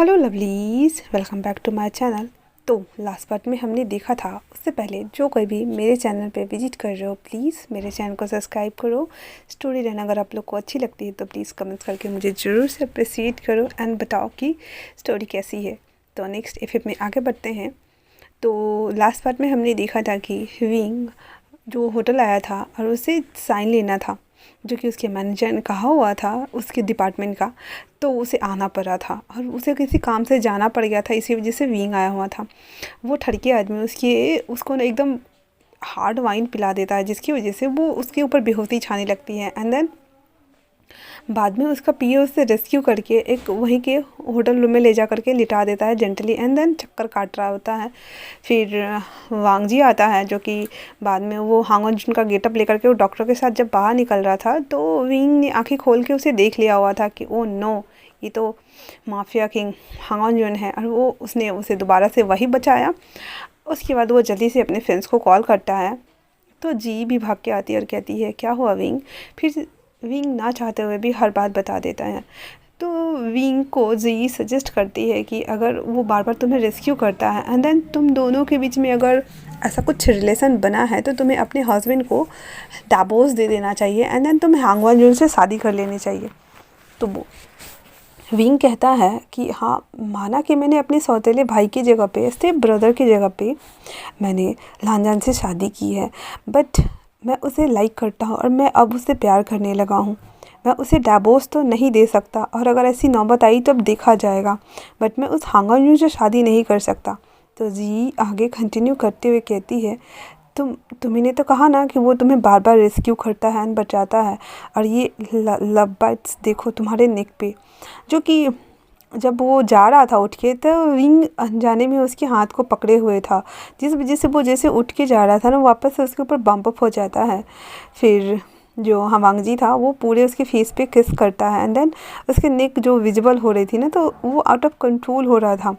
Hello lovelies, welcome back to my channel. तो last part में हमने देखा था, उससे पहले जो कोई भी मेरे चैनल पे विजिट कर रहे हो प्लीज़ मेरे चैनल को सब्सक्राइब करो। स्टोरी लाइन अगर आप लोग को अच्छी लगती है तो प्लीज़ कमेंट्स करके मुझे ज़रूर से अप्रिसिएट करो एंड बताओ कि स्टोरी कैसी है। तो नेक्स्ट एपिसोड में आगे बढ़ते हैं। तो लास्ट पार्ट में हमने देखा था कि विंग जो होटल आया था और उसे साइन लेना था, जो कि उसके मैनेजर ने कहा हुआ था उसके डिपार्टमेंट का, तो उसे आना पड़ा था और उसे किसी काम से जाना पड़ गया था, इसी वजह से विंग आया हुआ था। वो ठड़के आदमी उसको ना एकदम हार्ड वाइन पिला देता है, जिसकी वजह से वो उसके ऊपर बेहोशी छाने लगती है। एंड देन बाद में उसका पीए उससे रेस्क्यू करके एक वहीं के होटल रूम में ले जा करके लिटा देता है जेंटली। एंड देन चक्कर काट रहा होता है। फिर वांग जी आता है, जो कि बाद में वो हांगन जुन का गेटअप लेकर के वो डॉक्टर के साथ जब बाहर निकल रहा था, तो विंग ने आंखें खोल के उसे देख लिया हुआ था कि ओ नो, ये तो माफिया किंग हांगन जुन है, और वो उसने उसे दोबारा से वही बचाया। उसके बाद वो जल्दी से अपने फ्रेंड्स को कॉल करता है, तो जी भी भाग के आती है और कहती है क्या हुआ विंग। फिर विंग ना चाहते हुए भी हर बात बता देता है। तो विंग को जी सजेस्ट करती है कि अगर वो बार बार तुम्हें रेस्क्यू करता है एंड देन तुम दोनों के बीच में अगर ऐसा कुछ रिलेशन बना है, तो तुम्हें अपने हस्बैंड को डाइवोर्स दे देना चाहिए एंड देन तुम्हें हांग वन जून से शादी कर लेनी चाहिए। तो वो विंग कहता है कि हाँ, माना कि मैंने अपने सौतेले भाई की जगह पे, स्टेप ब्रदर की जगह पे मैंने लांजान से शादी की है, बट मैं उसे लाइक करता हूँ और मैं अब उससे प्यार करने लगा हूँ। मैं उसे डाइवोर्स तो नहीं दे सकता, और अगर ऐसी नौबत आई तो अब देखा जाएगा, बट मैं उस हांगन से शादी नहीं कर सकता। तो जी आगे कंटिन्यू करते हुए कहती है, तुम्ही तो कहा ना कि वो तुम्हें बार बार रेस्क्यू करता है एंड बचाता है, और ये लव बाइट्स देखो तुम्हारे नेक पे, जो कि जब वो जा रहा था उठ के, तो विंग अनजाने में उसके हाथ को पकड़े हुए था, जिस वजह से वो जैसे उठ के जा रहा था ना, वापस से उसके ऊपर बम्प अप हो जाता है। फिर जो हवांग जी था वो पूरे उसके फेस पे किस करता है एंड देन उसके नेक जो विजिबल हो रही थी ना, तो वो आउट ऑफ कंट्रोल हो रहा था।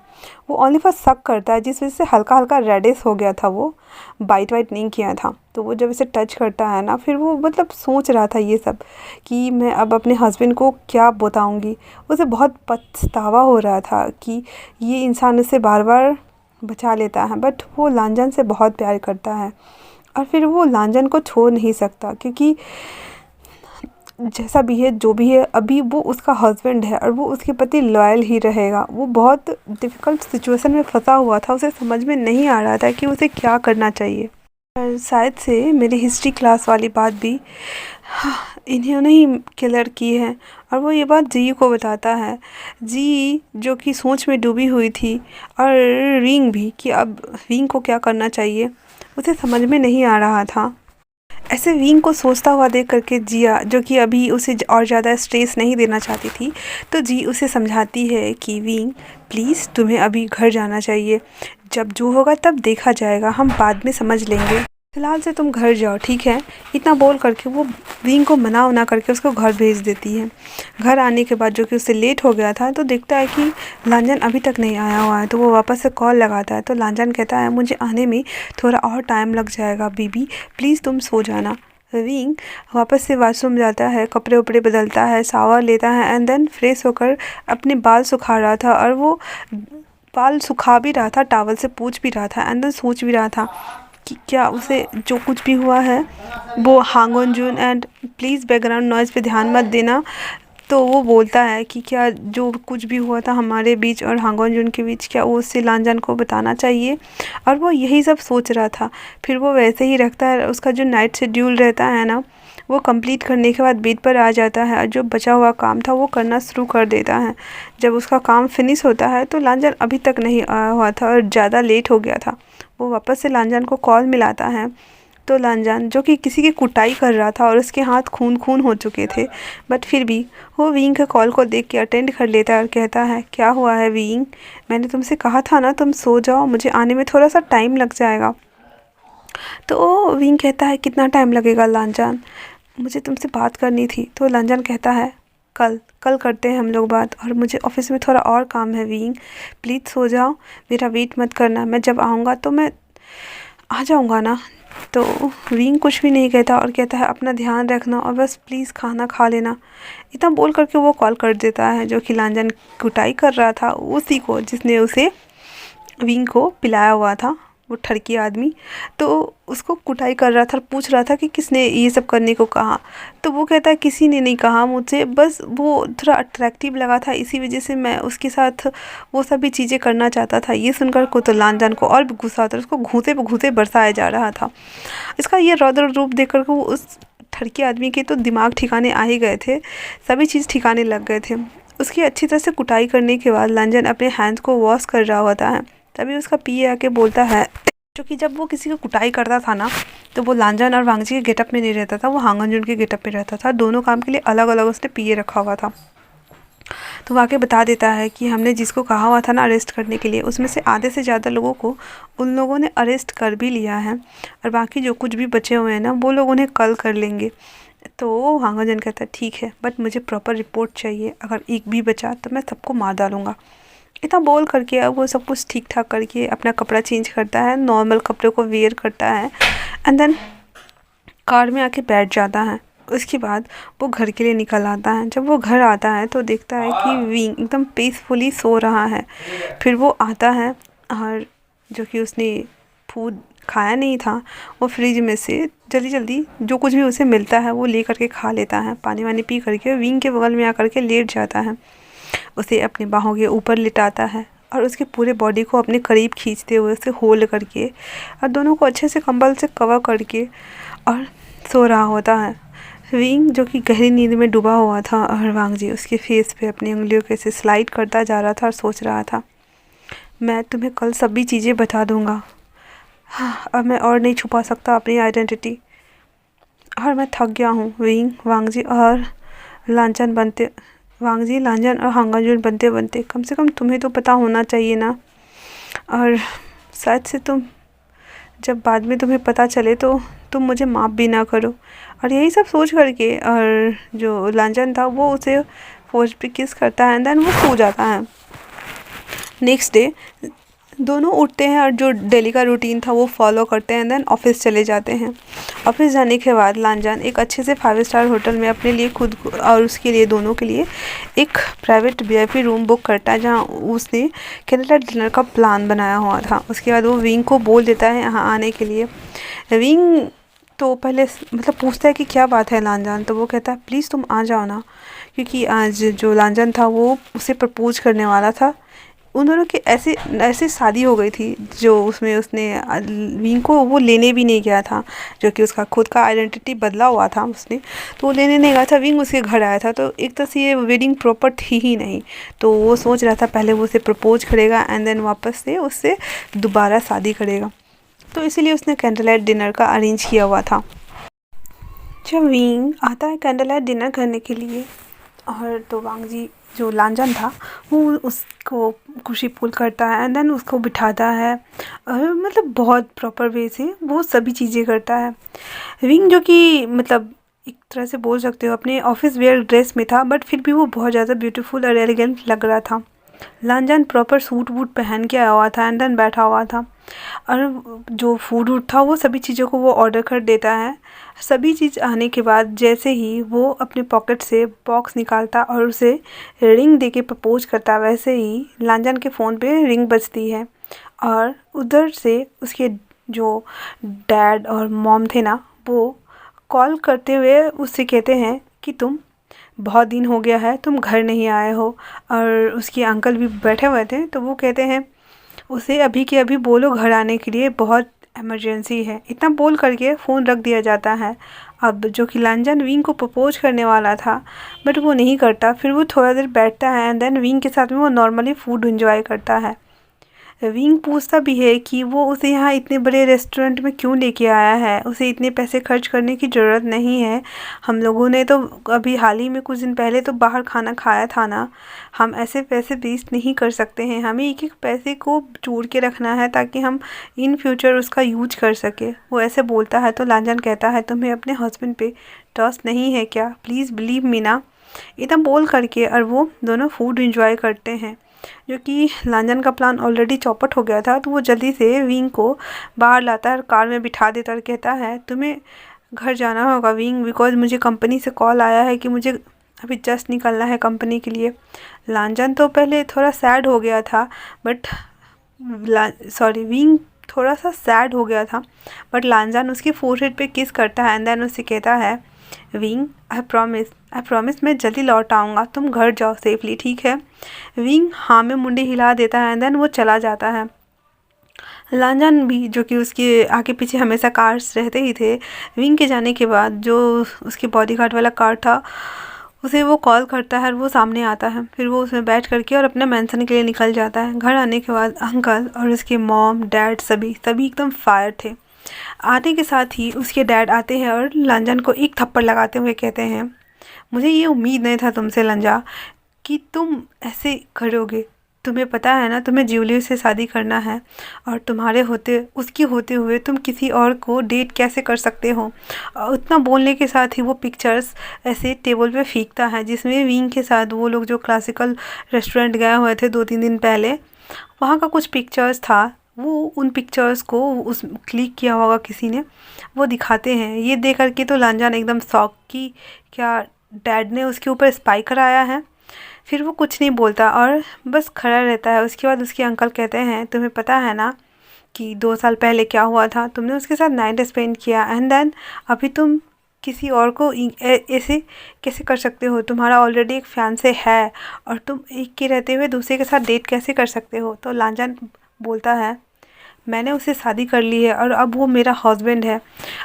वो ओनली फॉर सक करता है, जिस वजह से हल्का हल्का रेडिश हो गया था, वो बाइट वाइट नहीं किया था। तो वो जब इसे टच करता है ना, फिर वो मतलब सोच रहा था ये सब कि मैं अब अपने हस्बैंड को क्या बताऊंगी। उसे बहुत पछतावा हो रहा था कि ये इंसान उसे बार बार बचा लेता है, बट वो लांजन से बहुत प्यार करता है और फिर वो लांजन को छोड़ नहीं सकता, क्योंकि जैसा भी है जो भी है, अभी वो उसका हस्बैंड है और वो उसके प्रति लॉयल ही रहेगा। वो बहुत डिफ़िकल्ट सिचुएशन में फंसा हुआ था, उसे समझ में नहीं आ रहा था कि उसे क्या करना चाहिए। और शायद से मेरी हिस्ट्री क्लास वाली बात भी इन्होंने ही क्लियर की है, और वो ये बात जी को बताता है। जी जो कि सोच में डूबी हुई थी, और विंग भी कि अब विंग को क्या करना चाहिए उसे समझ में नहीं आ रहा था। ऐसे विंग को सोचता हुआ देख करके जिया, जो कि अभी उसे और ज़्यादा स्ट्रेस नहीं देना चाहती थी, तो जी उसे समझाती है कि विंग प्लीज़ तुम्हें अभी घर जाना चाहिए, जब जो होगा तब देखा जाएगा, हम बाद में समझ लेंगे, फिलहाल से तुम घर जाओ, ठीक है। इतना बोल करके वो विंग को मना उना करके उसको घर भेज देती है। घर आने के बाद जो कि उससे लेट हो गया था, तो देखता है कि लांजन अभी तक नहीं आया हुआ है, तो वो वापस से कॉल लगाता है। तो लांजन कहता है मुझे आने में थोड़ा और टाइम लग जाएगा बीबी, प्लीज़ तुम सो जाना। विंग वापस से वॉशरूम जाता है, कपड़े उपड़े बदलता है, शावर लेता है एंड देन फ्रेश होकर अपने बाल सुखा रहा था, और वो बाल सुखा भी रहा था, टॉवल से पोंछ भी रहा था एंड देन सोच भी रहा था कि क्या उसे जो कुछ भी हुआ है वो हांगन जून, एंड प्लीज़ बैकग्राउंड नॉइज़ पे ध्यान मत देना। तो वो बोलता है कि क्या जो कुछ भी हुआ था हमारे बीच और हांगन जून के बीच, क्या वो उससे लांजन को बताना चाहिए, और वो यही सब सोच रहा था। फिर वो वैसे ही रखता है, उसका जो नाइट शेड्यूल रहता है ना, वो कंप्लीट करने के बाद बेड पर आ जाता है और जो बचा हुआ काम था वो करना शुरू कर देता है। जब उसका काम फिनिश होता है तो लांजन अभी तक नहीं आया हुआ था और ज़्यादा लेट हो गया था। वो वापस से लांजन को कॉल मिलाता है, तो लांजन जो कि किसी की कुटाई कर रहा था और उसके हाथ खून खून हो चुके थे, बट फिर भी वो विंग के कॉल को देख के अटेंड कर लेता है और कहता है क्या हुआ है विंग, मैंने तुमसे कहा था ना तुम सो जाओ, मुझे आने में थोड़ा सा टाइम लग जाएगा। तो विंग कहता है कितना टाइम लगेगा लांजन, मुझे तुमसे बात करनी थी। तो लांजन कहता है कल कल करते हैं हम लोग बात, और मुझे ऑफिस में थोड़ा और काम है विंग, प्लीज़ सो जाओ, मेरा वेट मत करना, मैं जब आऊँगा तो मैं आ जाऊँगा ना, तो विंग कुछ भी नहीं कहता और कहता है अपना ध्यान रखना और बस प्लीज़ खाना खा लेना। इतना बोल करके वो कॉल कर देता है। जो कि लांजन कुटाई कर रहा था उसी को जिसने उसे विंग को पिलाया हुआ था, वो ठरकी आदमी, तो उसको कुटाई कर रहा था और पूछ रहा था कि किसने ये सब करने को कहा। तो वो कहता है किसी ने नहीं कहा मुझसे, बस वो थोड़ा अट्रैक्टिव लगा था इसी वजह से मैं उसके साथ वो सभी चीज़ें करना चाहता था। ये सुनकर को तो लांजन को और भी गुस्सा आता है, उसको घूंसे पे घूंसे बरसाया जा रहा था। इसका ये रौद्र रूप देख कर वो उस ठरकी आदमी के तो दिमाग ठिकाने आ ही गए थे, सभी चीज़ ठिकाने लग गए थे। उसकी अच्छी तरह से कुटाई करने के बाद लांजन अपने हैंड्स को वॉश कर रहा होता है। तभी उसका पीए आके बोलता है, क्योंकि जब वो किसी को कुटाई करता था ना तो वो लांजन और वांगजी के गेटअप में नहीं रहता था, वो हांगनजुन के गेटअप में रहता था। दोनों काम के लिए अलग अलग उसने पीए रखा हुआ था। तो वाकई बता देता है कि हमने जिसको कहा हुआ था ना अरेस्ट करने के लिए, उसमें से आधे से ज़्यादा लोगों को उन लोगों ने अरेस्ट कर भी लिया है और बाकी जो कुछ भी बचे हुए हैं ना वो लोग उन्हें कल कर लेंगे। तो हांगजन कहता है ठीक है, बट मुझे प्रॉपर रिपोर्ट चाहिए, अगर एक भी बचा तो मैं सबको मार डालूँगा। इतना बोल करके अब वो सब कुछ ठीक ठाक करके अपना कपड़ा चेंज करता है, नॉर्मल कपड़े को वेयर करता है एंड देन कार में आके बैठ जाता है। उसके बाद वो घर के लिए निकल आता है। जब वो घर आता है तो देखता है कि विंग एकदम पीसफुली सो रहा है। फिर वो आता है और जो कि उसने फूड खाया नहीं था वो फ्रिज में से जल्दी जल्दी जो कुछ भी उसे मिलता है वो ले करके खा लेता है। पानी वानी पी करके विंग के बगल में आकर के लेट जाता है, उसे अपनी बाहों के ऊपर लिटाता है और उसके पूरे बॉडी को अपने करीब खींचते हुए उसे होल्ड करके और दोनों को अच्छे से कंबल से कवर करके और सो रहा होता है। विंग जो कि गहरी नींद में डूबा हुआ था और वांगजी उसके फेस पे अपनी उंगलियों के से स्लाइड करता जा रहा था और सोच रहा था, मैं तुम्हें कल सभी चीज़ें बता दूंगा। हाँ, अब मैं और नहीं छुपा सकता अपनी आइडेंटिटी और मैं थक गया हूँ। विंग वांगजी और लांचन बनते वांगजी लांजन और हांगजून बनते बनते कम से कम तुम्हें तो पता होना चाहिए ना, और शायद से तुम जब बाद में तुम्हें पता चले तो तुम मुझे माफ़ भी ना करो। और यही सब सोच करके और जो लांजन था वो उसे फोर्स पे किस करता है एंड देन वो सो जाता है। नेक्स्ट डे दोनों उठते हैं और जो डेली का रूटीन था वो फॉलो करते हैं, देन ऑफिस चले जाते हैं। ऑफिस जाने के बाद लांजन एक अच्छे से 5 स्टार होटल में अपने लिए खुद और उसके लिए दोनों के लिए एक प्राइवेट वीआईपी रूम बुक करता है जहाँ उसने कैंडल डिनर का प्लान बनाया हुआ था। उसके बाद वो विंग को बोल देता है यहाँ आने के लिए। विंग तो पहले मतलब पूछता है कि क्या बात है लांजन, तो वो कहता है प्लीज़ तुम आ जाओ ना, क्योंकि आज जो लांजन था वो उसे प्रपोज करने वाला था। उन दोनों की ऐसी ऐसी शादी हो गई थी जो उसमें उसने विंग को वो लेने भी नहीं गया था, जो कि उसका खुद का आइडेंटिटी बदला हुआ था उसने, तो वो लेने नहीं गया था। विंग उसके घर आया था, तो एक तरह से ये वेडिंग प्रॉपर थी ही नहीं। तो वो सोच रहा था पहले वो उसे प्रपोज करेगा एंड देन वापस से उससे दोबारा शादी करेगा, तो इसीलिए उसने कैंडल लाइट डिनर का अरेंज किया हुआ था। जब विंग आता है कैंडल लाइट डिनर करने के लिए और तो वांगजी जो लांजन था वो उसको खुशी पुल करता है एंड देन उसको बिठाता है और मतलब बहुत प्रॉपर वे से वो सभी चीज़ें करता है। विंग जो कि मतलब एक तरह से बोल सकते हो अपने ऑफिस वेयर ड्रेस में था, बट फिर भी वो बहुत ज़्यादा ब्यूटीफुल और एलिगेंट लग रहा था। लांजन प्रॉपर सूट वूट पहन के आया हुआ था एंड देन बैठा हुआ था और जो फूड वूड था वो सभी चीज़ों को वो ऑर्डर कर देता है। सभी चीज़ आने के बाद जैसे ही वो अपने पॉकेट से बॉक्स निकालता और उसे रिंग दे के प्रपोज करता, वैसे ही लांजन के फ़ोन पे रिंग बजती है और उधर से उसके जो डैड और मॉम थे ना वो कॉल करते हुए उससे कहते हैं कि तुम बहुत दिन हो गया है तुम घर नहीं आए हो। और उसके अंकल भी बैठे हुए थे, तो वो कहते हैं उसे अभी के अभी बोलो घर आने के लिए, बहुत इमरजेंसी है। इतना बोल करके फ़ोन रख दिया जाता है। अब जो कि लांजन विंग को प्रपोज करने वाला था बट वो नहीं करता, फिर वो थोड़ा देर बैठता है एंड देन विंग के साथ में वो नॉर्मली फूड एंजॉय करता है। विंग पूछता भी है कि वो उसे यहाँ इतने बड़े रेस्टोरेंट में क्यों लेके आया है, उसे इतने पैसे खर्च करने की ज़रूरत नहीं है। हम लोगों ने तो अभी हाल ही में कुछ दिन पहले तो बाहर खाना खाया था ना, हम ऐसे पैसे वेस्ट नहीं कर सकते हैं। हमें एक एक पैसे को जोड़ के रखना है ताकि हम इन फ्यूचर उसका यूज कर सके। वो ऐसे बोलता है तो लांजन कहता है तुम्हें अपने हस्बैंड पे ट्रस्ट नहीं है क्या, प्लीज़ बिलीव मी ना। इतना बोल करके और वो दोनों फूड इंजॉय करते हैं। जो कि लांजन का प्लान ऑलरेडी चौपट हो गया था। तो वो जल्दी से विंग को बाहर लाता है और कार में बिठा देता है और कहता है तुम्हें घर जाना होगा विंग, बिकॉज मुझे कंपनी से कॉल आया है कि मुझे अभी जस्ट निकलना है कंपनी के लिए। लांजन तो पहले थोड़ा सैड हो गया था, बट विंग थोड़ा सा सैड हो गया था, बट लांजन उसकी फोरहेड पे किस करता है एंड देन उससे कहता है विंग आई प्रॉमिस मैं जल्दी लौट आऊँगा, तुम घर जाओ सेफली, ठीक है। विंग हाँ में मुंडी हिला देता है एंड देन वो चला जाता है। लांजन भी, जो कि उसके आगे पीछे हमेशा कार्स रहते ही थे, विंग के जाने के बाद जो उसके बॉडीगार्ड वाला कार था उसे वो कॉल करता है और वो सामने आता है। फिर वो उसमें बैठ करके और अपने मेंशन के लिए निकल जाता है। घर आने के बाद अंकल और उसके मॉम डैड सभी एकदम फायर थे। आने के साथ ही उसके डैड आते हैं और लांजन को एक थप्पड़ लगाते हुए कहते हैं मुझे ये उम्मीद नहीं था तुमसे लंजा कि तुम ऐसे करोगे। तुम्हें पता है ना तुम्हें ज्यूली से शादी करना है और तुम्हारे होते उसकी होते हुए तुम किसी और को डेट कैसे कर सकते हो। उतना बोलने के साथ ही वो पिक्चर्स ऐसे टेबल पे फेंकता है जिसमें विंग के साथ वो लोग जो क्लासिकल रेस्टोरेंट गए हुए थे 2-3 दिन पहले, वहाँ का कुछ पिक्चर्स था। वो उन पिक्चर्स को उस क्लिक किया होगा किसी ने, वो दिखाते हैं। ये देख करके तो लांजन एकदम शॉक कि क्या डैड ने उसके ऊपर स्पाई कराया है। फिर वो कुछ नहीं बोलता और बस खड़ा रहता है। उसके बाद उसके अंकल कहते हैं तुम्हें पता है ना कि 2 साल पहले क्या हुआ था, तुमने उसके साथ नाइट स्पेंड किया एंड देन अभी तुम किसी और को ऐसे कैसे कर सकते हो। तुम्हारा ऑलरेडी एक फियांसे है और तुम एक के रहते हुए दूसरे के साथ डेट कैसे कर सकते हो। तो लांजन बोलता है मैंने उससे शादी कर ली है और अब वो मेरा हस्बैंड है।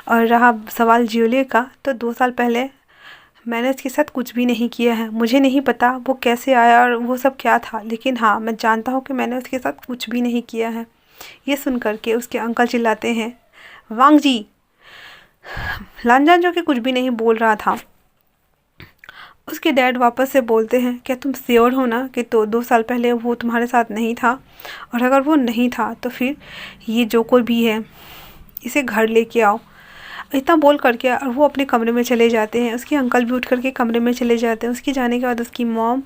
और रहा सवाल ज्यूली का, तो 2 साल पहले मैंने उसके साथ कुछ भी नहीं किया है। मुझे नहीं पता वो कैसे आया और वो सब क्या था, लेकिन हाँ मैं जानता हूँ कि मैंने उसके साथ कुछ भी नहीं किया है। ये सुन करके उसके अंकल चिल्लाते हैं वांग जी। लांजन जो कि कुछ भी नहीं बोल रहा था, उसके डैड वापस से बोलते हैं क्या तुम श्योर हो ना कि तो 2 साल पहले वो तुम्हारे साथ नहीं था, और अगर वो नहीं था तो फिर ये जो कोई भी है इसे घर लेके आओ। इतना बोल करके और वो अपने कमरे में चले जाते हैं। उसके अंकल भी उठ करके कमरे में चले जाते हैं। उसके जाने के बाद उसकी मॉम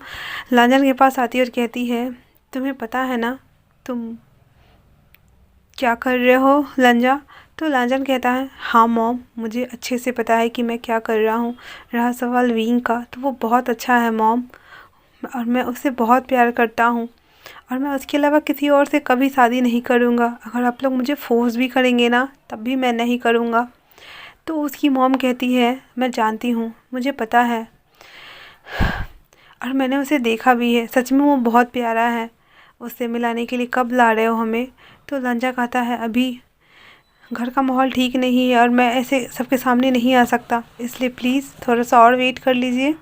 लांजन के पास आती है और कहती है तुम्हें पता है ना तुम क्या कर रहे हो लंजा। तो लांजन कहता है हाँ मॉम मुझे अच्छे से पता है कि मैं क्या कर रहा हूँ। रहा सवाल विंग का, तो वो बहुत अच्छा है मॉम और मैं उससे बहुत प्यार करता हूँ और मैं उसके अलावा किसी और से कभी शादी नहीं करूँगा। अगर आप लोग मुझे फोर्स भी करेंगे ना तब भी मैं नहीं करूँगा। तो उसकी मॉम कहती है मैं जानती हूँ, मुझे पता है और मैंने उसे देखा भी है, सच में वो बहुत प्यारा है। उससे मिलाने के लिए कब ला रहे हो हमें। तो लंजा कहता है अभी घर का माहौल ठीक नहीं है और मैं ऐसे सबके सामने नहीं आ सकता, इसलिए प्लीज़ थोड़ा सा और वेट कर लीजिए।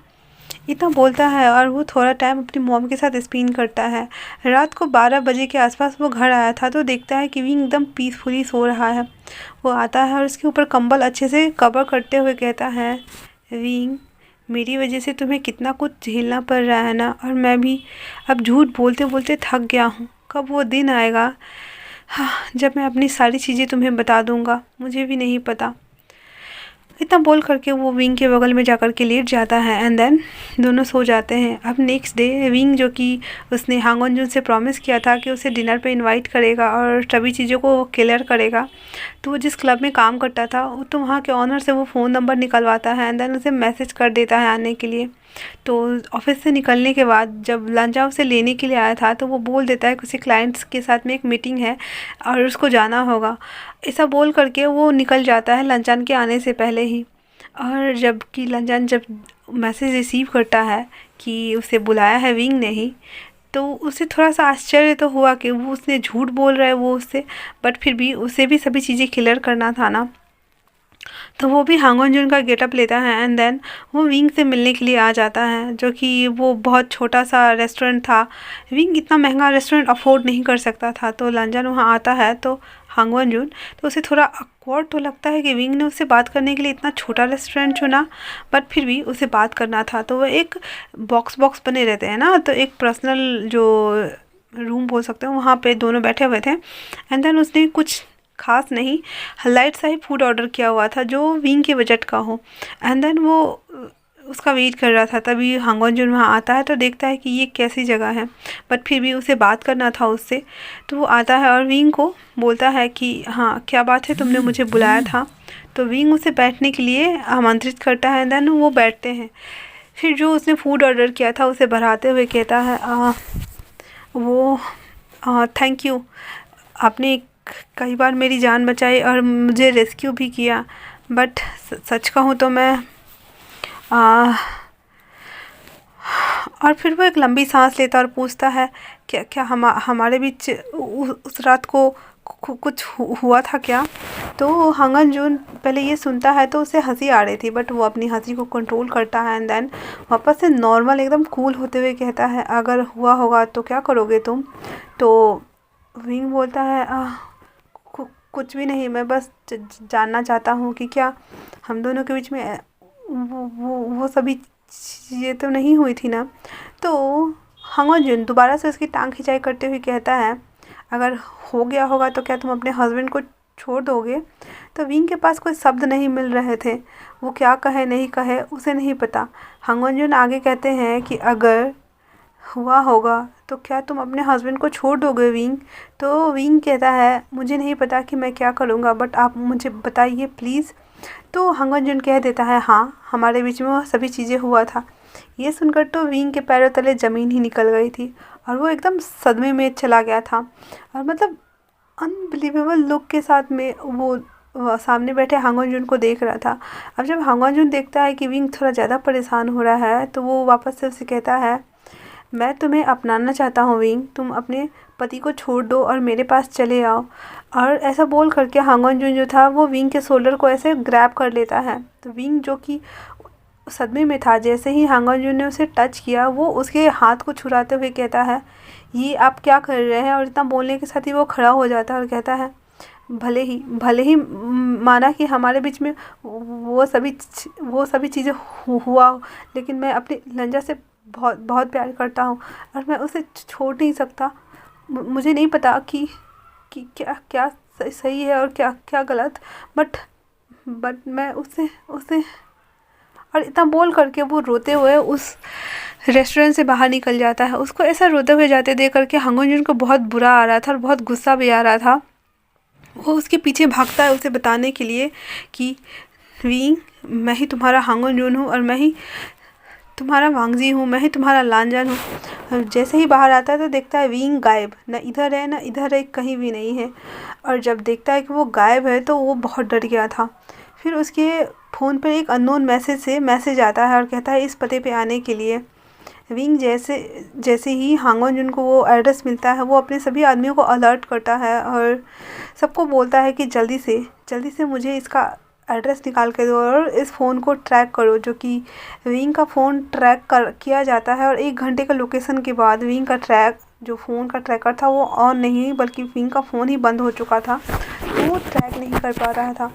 इतना बोलता है और वो थोड़ा टाइम अपनी मॉम के साथ स्पेंड करता है। रात को 12 बजे के आसपास वो घर आया था तो देखता है कि विंग एकदम पीसफुली सो रहा है। वो आता है और उसके ऊपर कंबल अच्छे से कवर करते हुए कहता है विंग मेरी वजह से तुम्हें कितना कुछ झेलना पड़ रहा है ना, और मैं भी अब झूठ बोलते बोलते थक गया हूँ। कब वो दिन आएगा हाँ जब मैं अपनी सारी चीज़ें तुम्हें बता दूँगा, मुझे भी नहीं पता। इतना बोल करके वो विंग के बगल में जाकर के लेट जाता है एंड देन दोनों सो जाते हैं। अब नेक्स्ट डे विंग, जो कि उसने हांग वनजुन से प्रॉमिस किया था कि उसे डिनर पे इनवाइट करेगा और सभी चीज़ों को क्लियर करेगा, तो वो जिस क्लब में काम करता था तो वहाँ के ऑनर से वो फ़ोन नंबर निकलवाता है एंड देन उसे मैसेज कर देता है आने के लिए। तो ऑफिस से निकलने के बाद जब लंजा उसे लेने के लिए आया था तो वो बोल देता है किसी क्लाइंट्स के साथ में एक मीटिंग है और उसको जाना होगा। ऐसा बोल करके वो निकल जाता है लंजान के आने से पहले ही। और जबकि लंजान जब मैसेज रिसीव करता है कि उसे बुलाया है विंग ने ही, तो उसे थोड़ा सा आश्चर्य तो हुआ कि वो उसने झूठ बोल रहा है वो उससे, बट फिर भी उसे भी सभी चीज़ें क्लियर करना था ना। तो वो भी हांग वनजुन का गेटअप लेता है एंड देन वो विंग से मिलने के लिए आ जाता है, जो कि वो बहुत छोटा सा रेस्टोरेंट था। विंग इतना महंगा रेस्टोरेंट अफोर्ड नहीं कर सकता था। तो लंजान वहाँ आता है तो हांग वनजुन, तो उसे थोड़ा ऑकवर्ड तो लगता है कि विंग ने उससे बात करने के लिए इतना छोटा रेस्टोरेंट चुना, बट फिर भी उसे बात करना था। तो वो एक बॉक्स बने रहते हैं ना, तो एक पर्सनल जो रूम बोल सकते हो वहाँ पे दोनों बैठे हुए थे एंड देन उसने कुछ खास नहीं लाइट सा ही फूड ऑर्डर किया हुआ था जो विंग के बजट का हो। एंड देन वो उसका वेट कर रहा था। तभी हांग वनजुन वहाँ आता है तो देखता है कि ये कैसी जगह है, बट फिर भी उसे बात करना था उससे। तो वो आता है और विंग को बोलता है कि हाँ क्या बात है, तुमने मुझे बुलाया था। तो विंग उसे बैठने के लिए आमंत्रित करता है। देन वो बैठते हैं। फिर जो उसने फूड ऑर्डर किया था उसे बढ़ाते हुए कहता है वो थैंक यू, आपने कई बार मेरी जान बचाई और मुझे रेस्क्यू भी किया, बट सच कहूँ तो मैं आ, और फिर वो एक लंबी सांस लेता और पूछता है क्या क्या हमारे बीच उस रात को कुछ हुआ था क्या। तो हांग वनजुन पहले ये सुनता है तो उसे हंसी आ रही थी, बट वो अपनी हंसी को कंट्रोल करता है। एंड देन वापस से नॉर्मल एकदम कूल होते हुए कहता है अगर हुआ होगा तो क्या करोगे तुम। तो विंग बोलता है कुछ भी नहीं, मैं बस जानना चाहता हूँ कि क्या हम दोनों के बीच में वो सभी चीज़ें तो नहीं हुई थी ना। तो हांग वनजुन दोबारा से उसकी टांग खिंचाई करते हुए कहता है अगर हो गया होगा तो क्या तुम अपने हस्बैंड को छोड़ दोगे। तो विंग के पास कोई शब्द नहीं मिल रहे थे, वो क्या कहे नहीं कहे उसे नहीं पता। हांग वनजुन आगे कहते हैं कि अगर हुआ होगा तो क्या तुम अपने हस्बैंड को छोड़ दोगे विंग। तो विंग कहता है मुझे नहीं पता कि मैं क्या करूँगा, बट आप मुझे बताइए प्लीज़। तो हांग वनजुन कह देता है हाँ हमारे बीच में वो सभी चीज़ें हुआ था। ये सुनकर तो विंग के पैरों तले ज़मीन ही निकल गई थी और वो एकदम सदमे में चला गया था। और मतलब अनबिलीवेबल लुक के साथ में वो सामने बैठे हांग वनजुन को देख रहा था। अब जब हांग वनजुन देखता है कि विंग थोड़ा ज़्यादा परेशान हो रहा है तो वो वापस से उसे कहता है मैं तुम्हें अपनाना चाहता हूँ विंग, तुम अपने पति को छोड़ दो और मेरे पास चले आओ। और ऐसा बोल करके हांग वनजुन जो था वो विंग के शोल्डर को ऐसे ग्रैब कर लेता है। तो विंग जो कि सदमे में था, जैसे ही हांग वनजुन ने उसे टच किया वो उसके हाथ को छुड़ाते हुए कहता है ये आप क्या कर रहे हैं। और इतना बोलने के साथ ही वो खड़ा हो जाता है और कहता है भले ही माना कि हमारे बीच में वो सभी चीज़ें हुआ, लेकिन मैं अपनी लंजा से बहुत बहुत प्यार करता हूँ और मैं उसे छोड़ नहीं सकता। मुझे नहीं पता कि क्या क्या सही है और क्या क्या गलत, बट मैं उसे और इतना बोल करके वो रोते हुए उस रेस्टोरेंट से बाहर निकल जाता है। उसको ऐसा रोते हुए जाते देख करके हांग वनजुन को बहुत बुरा आ रहा था और बहुत गुस्सा भी आ रहा था। वो उसके पीछे भागता है उसे बताने के लिए कि विंग मैं ही तुम्हारा हांग वनजुन हूँ और मैं ही तुम्हारा वांगजी हूँ, मैं ही तुम्हारा लांजान हूँ। जैसे ही बाहर आता है तो देखता है विंग गायब, न इधर है न इधर है, कहीं भी नहीं है। और जब देखता है कि वो गायब है तो वो बहुत डर गया था। फिर उसके फ़ोन पर एक अननोन मैसेज आता है और कहता है इस पते पे आने के लिए। विंग जैसे ही हांग वनजुन को वो एड्रेस मिलता है वो अपने सभी आदमियों को अलर्ट करता है और सबको बोलता है कि जल्दी से मुझे इसका एड्रेस निकाल के दो और इस फ़ोन को ट्रैक करो। जो कि विंग का फ़ोन किया जाता है और 1 घंटे का लोकेशन के बाद विंग का जो फ़ोन का ट्रैकर था वो ऑन नहीं, बल्कि विंग का फ़ोन ही बंद हो चुका था, तो वो ट्रैक नहीं कर पा रहा था।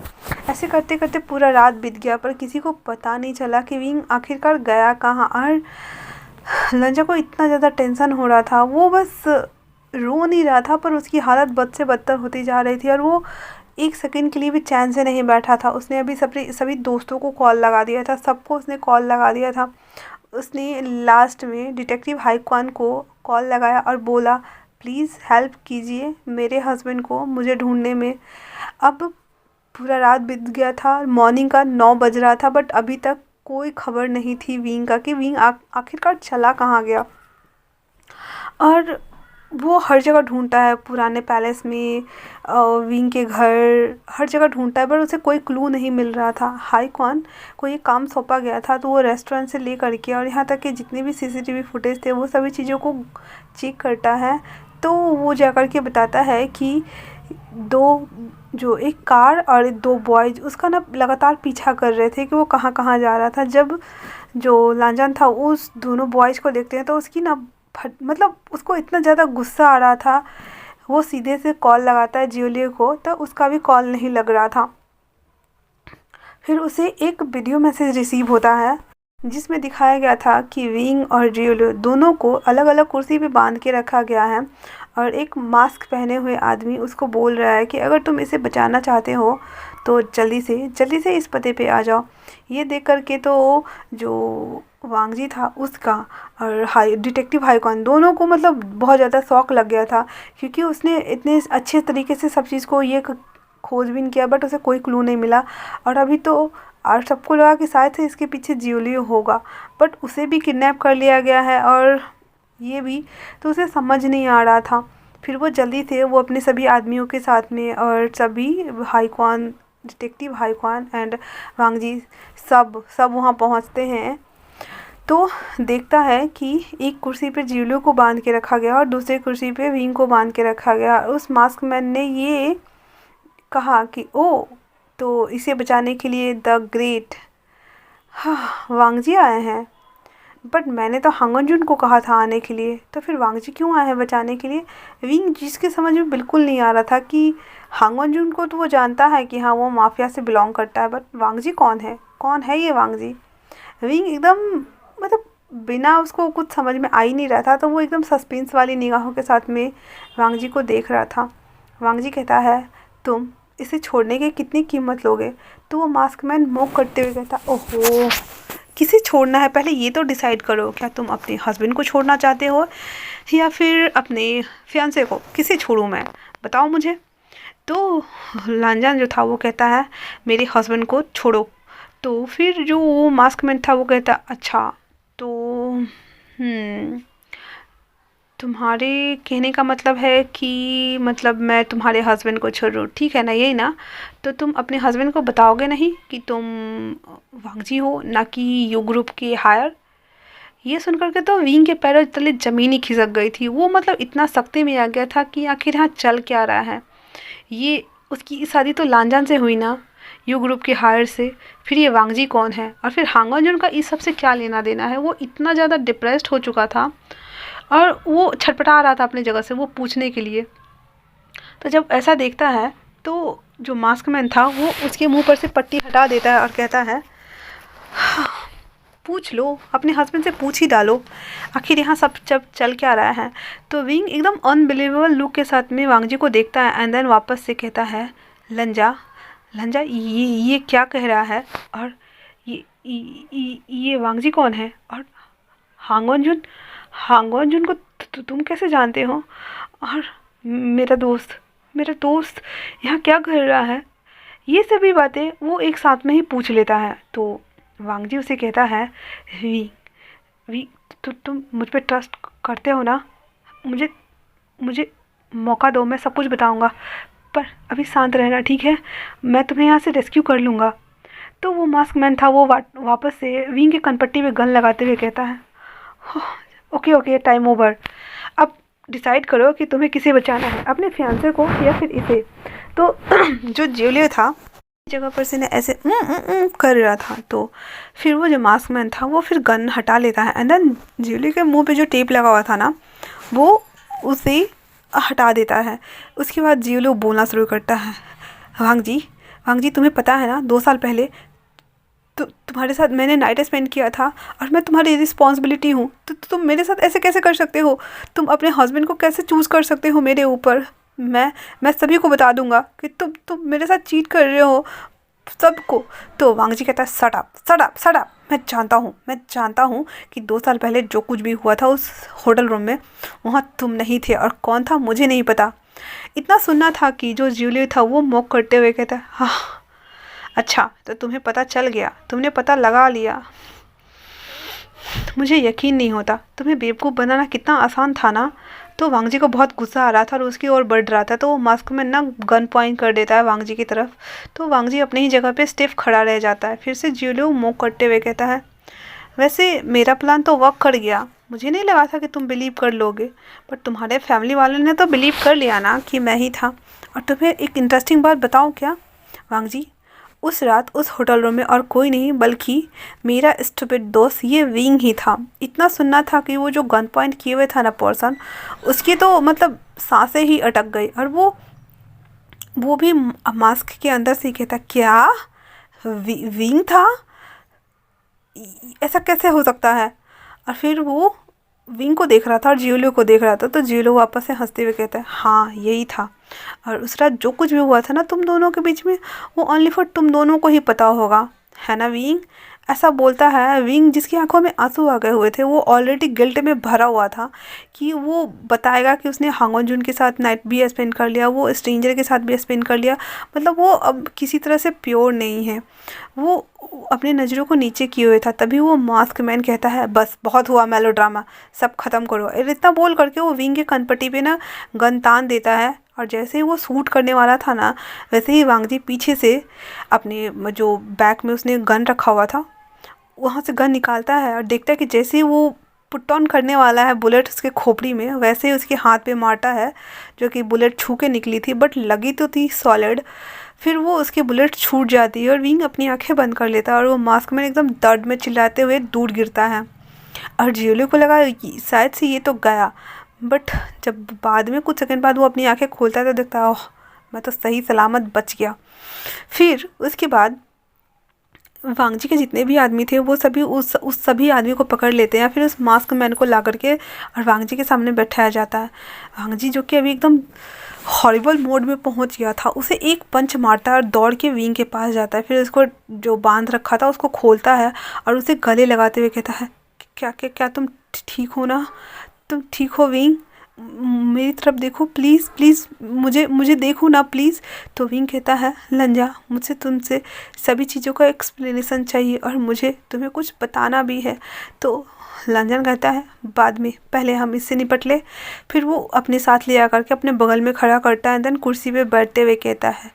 ऐसे करते करते पूरा रात बीत गया पर किसी को पता नहीं चला कि विंग आखिरकार गया कहाँ। और लंजा को इतना ज़्यादा टेंशन हो रहा था, वो बस रो नहीं रहा था पर उसकी हालत बद से बदतर होती जा रही थी और वो 1 सेकंड के लिए भी चैन से नहीं बैठा था। उसने अभी सभी दोस्तों को कॉल लगा दिया था, सबको उसने कॉल लगा दिया था। उसने लास्ट में डिटेक्टिव हाई क्वान को कॉल लगाया और बोला प्लीज़ हेल्प कीजिए मेरे हस्बैंड को मुझे ढूंढने में। अब पूरा रात बीत गया था, मॉर्निंग का 9 बज रहा था, बट अभी तक कोई खबर नहीं थी विंग का कि विंग आखिरकार चला कहाँ गया। और वो हर जगह ढूंढता है, पुराने पैलेस में, विंग के घर, हर जगह ढूंढता है पर उसे कोई क्लू नहीं मिल रहा था। हाई क्वान को ये काम सौंपा गया था तो वो रेस्टोरेंट से ले करके और यहाँ तक कि जितने भी सीसीटीवी फुटेज थे वो सभी चीज़ों को चेक करता है। तो वो जा कर के बताता है कि एक कार और 2 बॉयज उसका ना लगातार पीछा कर रहे थे कि वो कहाँ कहाँ जा रहा था। जब जो लांजान था उस दोनों बॉयज को देखते हैं तो उसकी ना मतलब उसको इतना ज़्यादा गुस्सा आ रहा था, वो सीधे से कॉल लगाता है जियोलियो को, तो उसका भी कॉल नहीं लग रहा था। फिर उसे एक वीडियो मैसेज रिसीव होता है जिसमें दिखाया गया था कि विंग और जियोलियो दोनों को अलग अलग कुर्सी पे बांध के रखा गया है और एक मास्क पहने हुए आदमी उसको बोल रहा है कि अगर तुम इसे बचाना चाहते हो तो जल्दी से इस पते पे आ जाओ। ये देख कर के तो जो वांग जी था उसका और हाई डिटेक्टिव हाईकॉन दोनों को मतलब बहुत ज़्यादा शौक लग गया था, क्योंकि उसने इतने अच्छे तरीके से सब चीज़ को ये खोजबीन किया, बट उसे कोई क्लू नहीं मिला। और अभी तो और सबको लगा कि शायद से इसके पीछे जियोलियो होगा, बट उसे भी किडनैप कर लिया गया है और ये भी, तो उसे समझ नहीं आ रहा था। फिर वो जल्दी से वो अपने सभी आदमियों के साथ में और सभी हाईकॉन डिटेक्टिव हाईकॉन एंड वांग जी सब वहाँ पहुँचते हैं। तो देखता है कि एक कुर्सी पे जियोलियो को बांध के रखा गया और दूसरी कुर्सी पे विंग को बांध के रखा गया। उस मास्क मैन ने ये कहा कि ओ, तो इसे बचाने के लिए द ग्रेट वांग जी आए हैं, बट मैंने तो हांगन को कहा था आने के लिए, तो फिर वांग जी क्यों आए हैं बचाने के लिए। विंग जिसके समझ में बिल्कुल नहीं आ रहा था कि हांगन को तो वो जानता है कि हाँ वो माफिया से बिलोंग करता है, बट वांग जी कौन है ये वांग जी। विंग एकदम मतलब बिना उसको कुछ समझ में आ ही नहीं रहा था, तो वो एकदम सस्पेंस वाली निगाहों के साथ में वांग जी को देख रहा था। वांग जी कहता है तुम इसे छोड़ने की कितनी कीमत लोगे। तो वो मास्क मैन मुँह करते हुए कहता ओहो, किसे छोड़ना है पहले ये तो डिसाइड करो, क्या तुम अपने हस्बैंड को छोड़ना चाहते हो या फिर अपने फियांसे को, किसे छोड़ूं मैं, बताओ मुझे। तो लांजान जो था वो कहता है मेरे हस्बैंड को छोड़ो। तो फिर जो वो मास्क मैन था वो कहता अच्छा तो तुम्हारे कहने का मतलब है कि मतलब मैं तुम्हारे हस्बैंड को छोड़ दूँ, ठीक है ना, यही ना। तो तुम अपने हस्बैंड को बताओगे नहीं कि तुम वांग जी हो, ना कि यू ग्रुप की हायर। ये सुनकर के तो विंग के पैरों तले ज़मीन ही खिसक गई थी। वो मतलब इतना सख्ते में आ गया था कि आखिर यहाँ चल क्या रहा है। ये उसकी शादी तो लांजान से हुई ना, यू ग्रुप के हायर से, फिर ये वांग जी कौन है और फिर हांगन का इस सब से क्या लेना देना है। वो इतना ज़्यादा डिप्रेस्ड हो चुका था और वो छटपटा रहा था अपनी जगह से वो पूछने के लिए। तो जब ऐसा देखता है तो जो मास्क मैन था वो उसके मुंह पर से पट्टी हटा देता है और कहता है पूछ लो, अपने हस्बैंड से पूछ ही डालो आखिर यहाँ सब जब चल क्या रहा है। तो विंग एकदम अनबिलीवेबल लुक के साथ में वांग जी को देखता है एंड देन वापस से कहता है लंजा ये क्या कह रहा है और ये वांग जी कौन है और हांगन जुन को तुम कैसे जानते हो और मेरा दोस्त यहाँ क्या कर रहा है। ये सभी बातें वो एक साथ में ही पूछ लेता है। तो वांग जी उसे कहता है वी वी तुम मुझ पे ट्रस्ट करते हो ना, मुझे मौका दो, मैं सब कुछ बताऊंगा, पर अभी शांत रहना ठीक है, मैं तुम्हें यहाँ से रेस्क्यू कर लूँगा। तो वो मास्क मैन था वो वापस से विंग के कनपट्टी पे गन लगाते हुए कहता है ओके टाइम ओवर, अब डिसाइड करो कि तुम्हें किसे बचाना है, अपने फियांसे को या फिर इसे। तो जो जियोलियो था जगह पर से ना ऐसे कर रहा था, तो फिर वो जो मास्क मैन था वो फिर गन हटा लेता है एंड देन जियोलियो के मुंह पे जो टेप लगा हुआ था ना वो उसे हटा देता है। उसके बाद जियोलियो बोलना शुरू करता है वांग जी तुम्हें पता है ना 2 साल पहले तो तुम्हारे साथ मैंने नाइट स्पेंड किया था और मैं तुम्हारी रिस्पॉन्सिबिलिटी हूँ, तो तुम मेरे साथ ऐसे कैसे कर सकते हो, तुम अपने हस्बैंड को कैसे चूज़ कर सकते हो मेरे ऊपर। मैं सभी को बता दूंगा कि तुम मेरे साथ चीट कर रहे हो सबको। तो वांग जी कहता है शट अप, मैं जानता हूँ कि 2 साल पहले जो कुछ भी हुआ था उस होटल रूम में वहाँ तुम नहीं थे और कौन था मुझे नहीं पता। इतना सुनना था कि जो जियोलियो था वो मॉक करते हुए कहता है हाँ अच्छा, तो तुम्हें पता चल गया, तुमने पता लगा लिया, मुझे यकीन नहीं होता, तुम्हें बेवकूफ़ बनाना कितना आसान था ना। तो वांग जी को बहुत गुस्सा आ रहा था और उसकी ओर बढ़ रहा था, तो वो मास्क में ना गन पॉइंट कर देता है वांग जी की तरफ। तो वांग जी अपनी ही जगह पे स्टिफ खड़ा रह जाता है। फिर से जियोलियो मुँह करते हुए कहता है वैसे मेरा प्लान तो वर्क कर गया, मुझे नहीं लगा था कि तुम बिलीव कर लोगे, बट तुम्हारे फैमिली वालों ने तो बिलीव कर लिया ना कि मैं ही था। और तुम्हें एक इंटरेस्टिंग बात बताऊँ क्या वांग जी, उस रात उस होटल रूम में और कोई नहीं बल्कि मेरा स्टूपिड दोस्त ये विंग ही था। इतना सुनना था कि वो जो गन पॉइंट किए हुए था ना पर्सन, उसकी तो मतलब सांसें ही अटक गई और वो भी मास्क के अंदर से कहता क्या विंग था, ऐसा कैसे हो सकता है। और फिर वो विंग को देख रहा था और जियोलो को देख रहा था। तो जियोलो वापस से हंसते हुए कहता है, हाँ यही था, और उस रात जो कुछ भी हुआ था ना तुम दोनों के बीच में, वो ओनली फॉर तुम दोनों को ही पता होगा, है ना विंग। ऐसा बोलता है विंग, जिसकी आंखों में आंसू आ गए हुए थे। वो ऑलरेडी गिल्ट में भरा हुआ था कि वो बताएगा कि उसने हांगन जून के साथ नाइट भी स्पेंड कर लिया, वो स्ट्रेंजर के साथ भी स्पेंड कर लिया, मतलब वो अब किसी तरह से प्योर नहीं है। वो अपनी नज़रों को नीचे किए हुए था। तभी वो मास्क मैन कहता है, बस बहुत हुआ मेलोड्रामा, सब खत्म करो। और इतना बोल करके वो विंग के कनपट्टी पे ना गन तान देता है, और जैसे ही वो शूट करने वाला था ना, वैसे ही वांग जी पीछे से अपने जो बैग में उसने गन रखा हुआ था वहाँ से गन निकालता है, और देखता है कि जैसे ही वो पुट ऑन करने वाला है बुलेट उसके खोपड़ी में, वैसे ही उसके हाथ पे मारता है, जो कि बुलेट छू के निकली थी बट लगी तो थी सॉलिड। फिर वो उसकी बुलेट छूट जाती है और विंग अपनी आंखें बंद कर लेता है, और वो मास्क में एकदम दर्द में चिल्लाते हुए दूर गिरता है। और जियोली को लगा शायद से ये तो गया, बट जब बाद में कुछ सेकंड बाद वो अपनी आंखें खोलता है तो देखता है, ओह मैं तो सही सलामत बच गया। फिर उसके बाद वांग जी के जितने भी आदमी थे वो सभी उस सभी आदमी को पकड़ लेते हैं। फिर उस मास्क मैन को ला करके और वांग जी के सामने बैठाया जाता है। वांग जी जो कि अभी एकदम हॉरिबल मोड में पहुंच गया था, उसे एक पंच मारता है और दौड़ के विंग के पास जाता है। फिर उसको जो बांध रखा था उसको खोलता है और उसे गले लगाते हुए कहता है, क्या क्या क्या तुम ठीक हो ना, तुम ठीक हो विंग, मेरी तरफ देखो प्लीज़ प्लीज़, मुझे मुझे देखो ना प्लीज़। तो विंग कहता है, लंजा मुझे तुमसे सभी चीज़ों का एक्सप्लेनेशन चाहिए और मुझे तुम्हें कुछ बताना भी है। तो लंजन कहता है, बाद में, पहले हम इससे निपट ले। फिर वो अपने साथ ले आकर के अपने बगल में खड़ा करता है, देन कुर्सी पे बैठते हुए कहता है,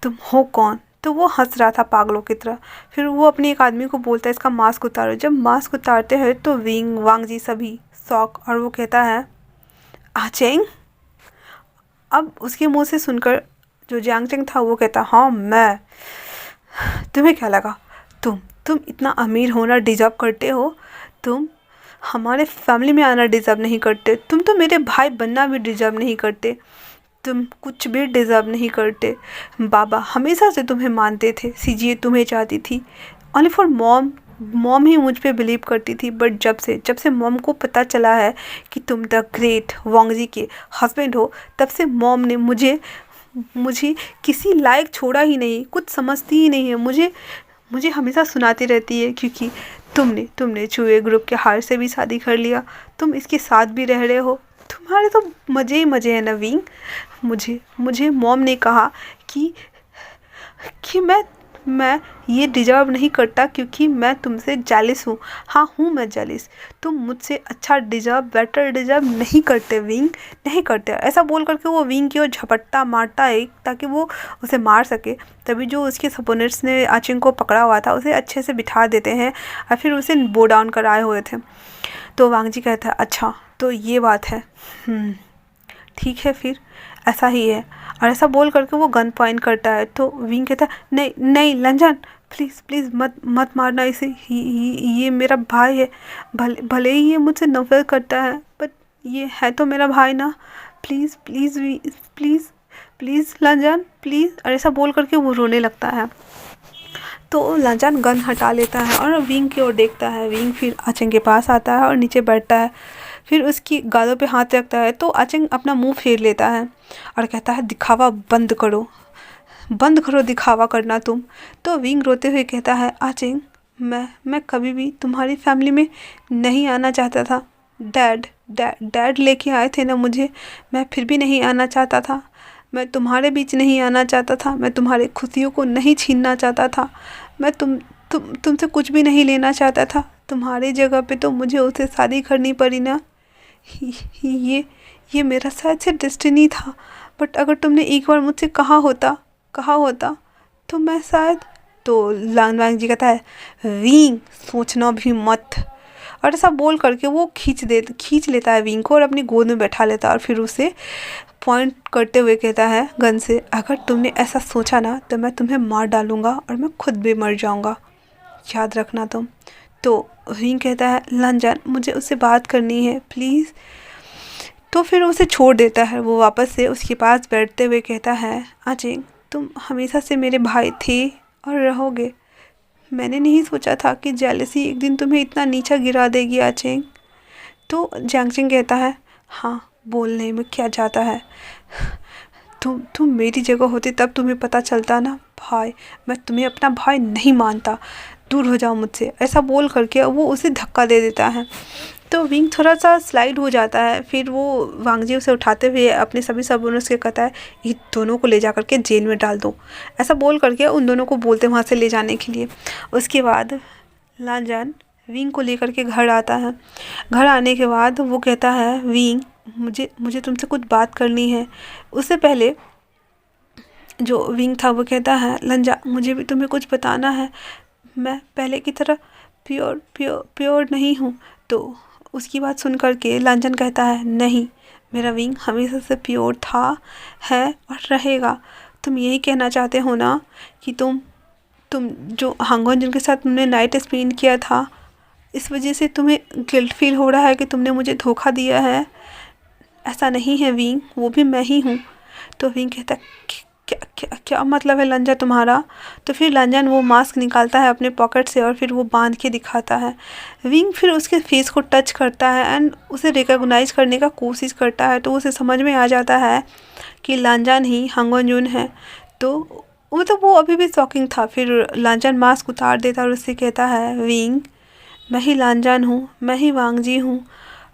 तुम हो कौन। तो वो हंस रहा था पागलों की तरह। फिर वो अपने एक आदमी को बोलता है, इसका मास्क उतारो। जब मास्क उतारते हैं तो विंग वांग जी सभी शॉक, और वो कहता है, आचेंग। अब उसके मुंह से सुनकर जो जियांगचेंग था वो कहता, हाँ मैं। तुम्हें क्या लगा, तुम इतना अमीर होना डिजर्व करते हो, तुम हमारे फैमिली में आना डिजर्व नहीं करते, तुम तो मेरे भाई बनना भी डिजर्व नहीं करते, तुम कुछ भी डिजर्व नहीं करते। बाबा हमेशा से तुम्हें मानते थे, सीजिए तुम्हें चाहती थी, ओनली फॉर मॉम ही मुझ पे बिलीव करती थी। बट जब से मॉम को पता चला है कि तुम द ग्रेट वांग जी के हस्बैंड हो, तब से मॉम ने मुझे किसी लायक छोड़ा ही नहीं, कुछ समझती ही नहीं है। मुझे हमेशा सुनाती रहती है, क्योंकि तुमने चूहे ग्रुप के हार से भी शादी कर लिया, तुम इसके साथ भी रह रहे हो, तुम्हारे तो मज़े ही मज़े हैं नवीन। मुझे मॉम ने कहा कि मैं ये डिजर्व नहीं करता, क्योंकि मैं तुमसे जेलिस हूँ। हाँ हूँ मैं जेलिस, तुम मुझसे अच्छा डिजर्व, बेटर डिजर्व नहीं करते विंग, नहीं करते। ऐसा बोल करके वो विंग की ओर झपट्टा मारता है ताकि वो उसे मार सके। तभी जो उसके सपोनेंट्स ने आचिंग को पकड़ा हुआ था उसे अच्छे से बिठा देते हैं और फिर उसे बो डाउन कराए हुए थे। तो वांग जी कहता है, अच्छा तो ये बात है, ठीक है फिर ऐसा ही है। और ऐसा बोल करके वो गन पॉइंट करता है। तो विंग कहता है, नहीं नहीं लंजन, प्लीज़ प्लीज़ मत मारना इसे, ये मेरा भाई है, भले ही ये मुझसे नफरत करता है, बट ये है तो मेरा भाई ना, प्लीज़ प्लीज़ प्लीज़ प्लीज़ लंजन प्लीज़। और ऐसा बोल करके वो रोने लगता है। तो लंजन गन हटा लेता है और विंग की ओर देखता है। विंग फिर आचेंग के पास आता है और नीचे बैठता है, फिर उसकी गालों पे हाथ रखता है। तो आचेंग अपना मुंह फेर लेता है और कहता है, दिखावा बंद करो दिखावा करना तुम। तो विंग रोते हुए कहता है, आचेंग मैं कभी भी तुम्हारी फैमिली में नहीं आना चाहता था। डैड लेके आए थे ना मुझे, मैं फिर भी नहीं आना चाहता था। मैं तुम्हारे बीच नहीं आना चाहता था, मैं तुम्हारी खुशियों को नहीं छीनना चाहता था, मैं तुमसे कुछ भी नहीं लेना चाहता था। तुम्हारी जगह पे तो मुझे उससे शादी करनी पड़ी ना। ये मेरा शायद से डेस्टिनी था, बट अगर तुमने एक बार मुझसे कहा होता तो मैं शायद। तो लांग जी कहता है, विंग सोचना भी मत। और ऐसा बोल करके वो खींच लेता है विंग को और अपनी गोद में बैठा लेता है, और फिर उसे पॉइंट करते हुए कहता है गन से, अगर तुमने ऐसा सोचा ना तो मैं तुम्हें मार डालूंगा और मैं खुद भी मर जाऊंगा, याद रखना तुम। तो विंग कहता है, लंजन मुझे उससे बात करनी है प्लीज़। तो फिर उसे छोड़ देता है। वो वापस से उसके पास बैठते हुए कहता है, आचेंग तुम हमेशा से मेरे भाई थे और रहोगे। मैंने नहीं सोचा था कि जेलसी एक दिन तुम्हें इतना नीचा गिरा देगी आचेंग। तो जैंगचिंग कहता है, हाँ बोलने में क्या जाता है, तुम मेरी जगह होती तब तुम्हें पता चलता ना भाई, मैं तुम्हें अपना भाई नहीं मानता, दूर हो जाओ मुझसे, ऐसा बोल करके वो उसे धक्का दे देता है। तो विंग थोड़ा सा स्लाइड हो जाता है। फिर वो वांगजी उसे उठाते हुए अपने सभी सबोर्डिनेट्स के कहता है, ये दोनों को ले जा करके जेल में डाल दो, ऐसा बोल करके उन दोनों को बोलते वहाँ से ले जाने के लिए। उसके बाद लांजान विंग को लेकर के घर आता है। घर आने के बाद वो कहता है, विंग मुझे मुझे तुमसे कुछ बात करनी है। उससे पहले जो विंग था वो कहता है, लंजा मुझे भी तुम्हें कुछ बताना है, मैं पहले की तरह प्योर नहीं हूँ। तो उसकी बात सुन कर के लांजन कहता है, नहीं, मेरा विंग हमेशा से प्योर था, है और रहेगा। तुम यही कहना चाहते हो ना कि तुम जो हांगवन जिनके साथ तुमने नाइट स्पेंड किया था, इस वजह से तुम्हें गिल्ट फील हो रहा है कि तुमने मुझे धोखा दिया है। ऐसा नहीं है विंग, वो भी मैं ही हूँ। तो विंग कहता है, क्या क्या क्या मतलब है लंजा तुम्हारा? तो फिर लंजन वो मास्क निकालता है अपने पॉकेट से और फिर वो बांध के दिखाता है। विंग फिर उसके फेस को टच करता है एंड उसे रिकॉग्नाइज करने का कोशिश करता है। तो उसे समझ में आ जाता है कि लांजान ही हांगवन जून है। तो मतलब वो अभी भी शॉकिंग था। फिर लांजान मास्क उतार देता और उससे कहता है, विंग मैं ही लांजान हूँ, मैं ही वांगजी हूँ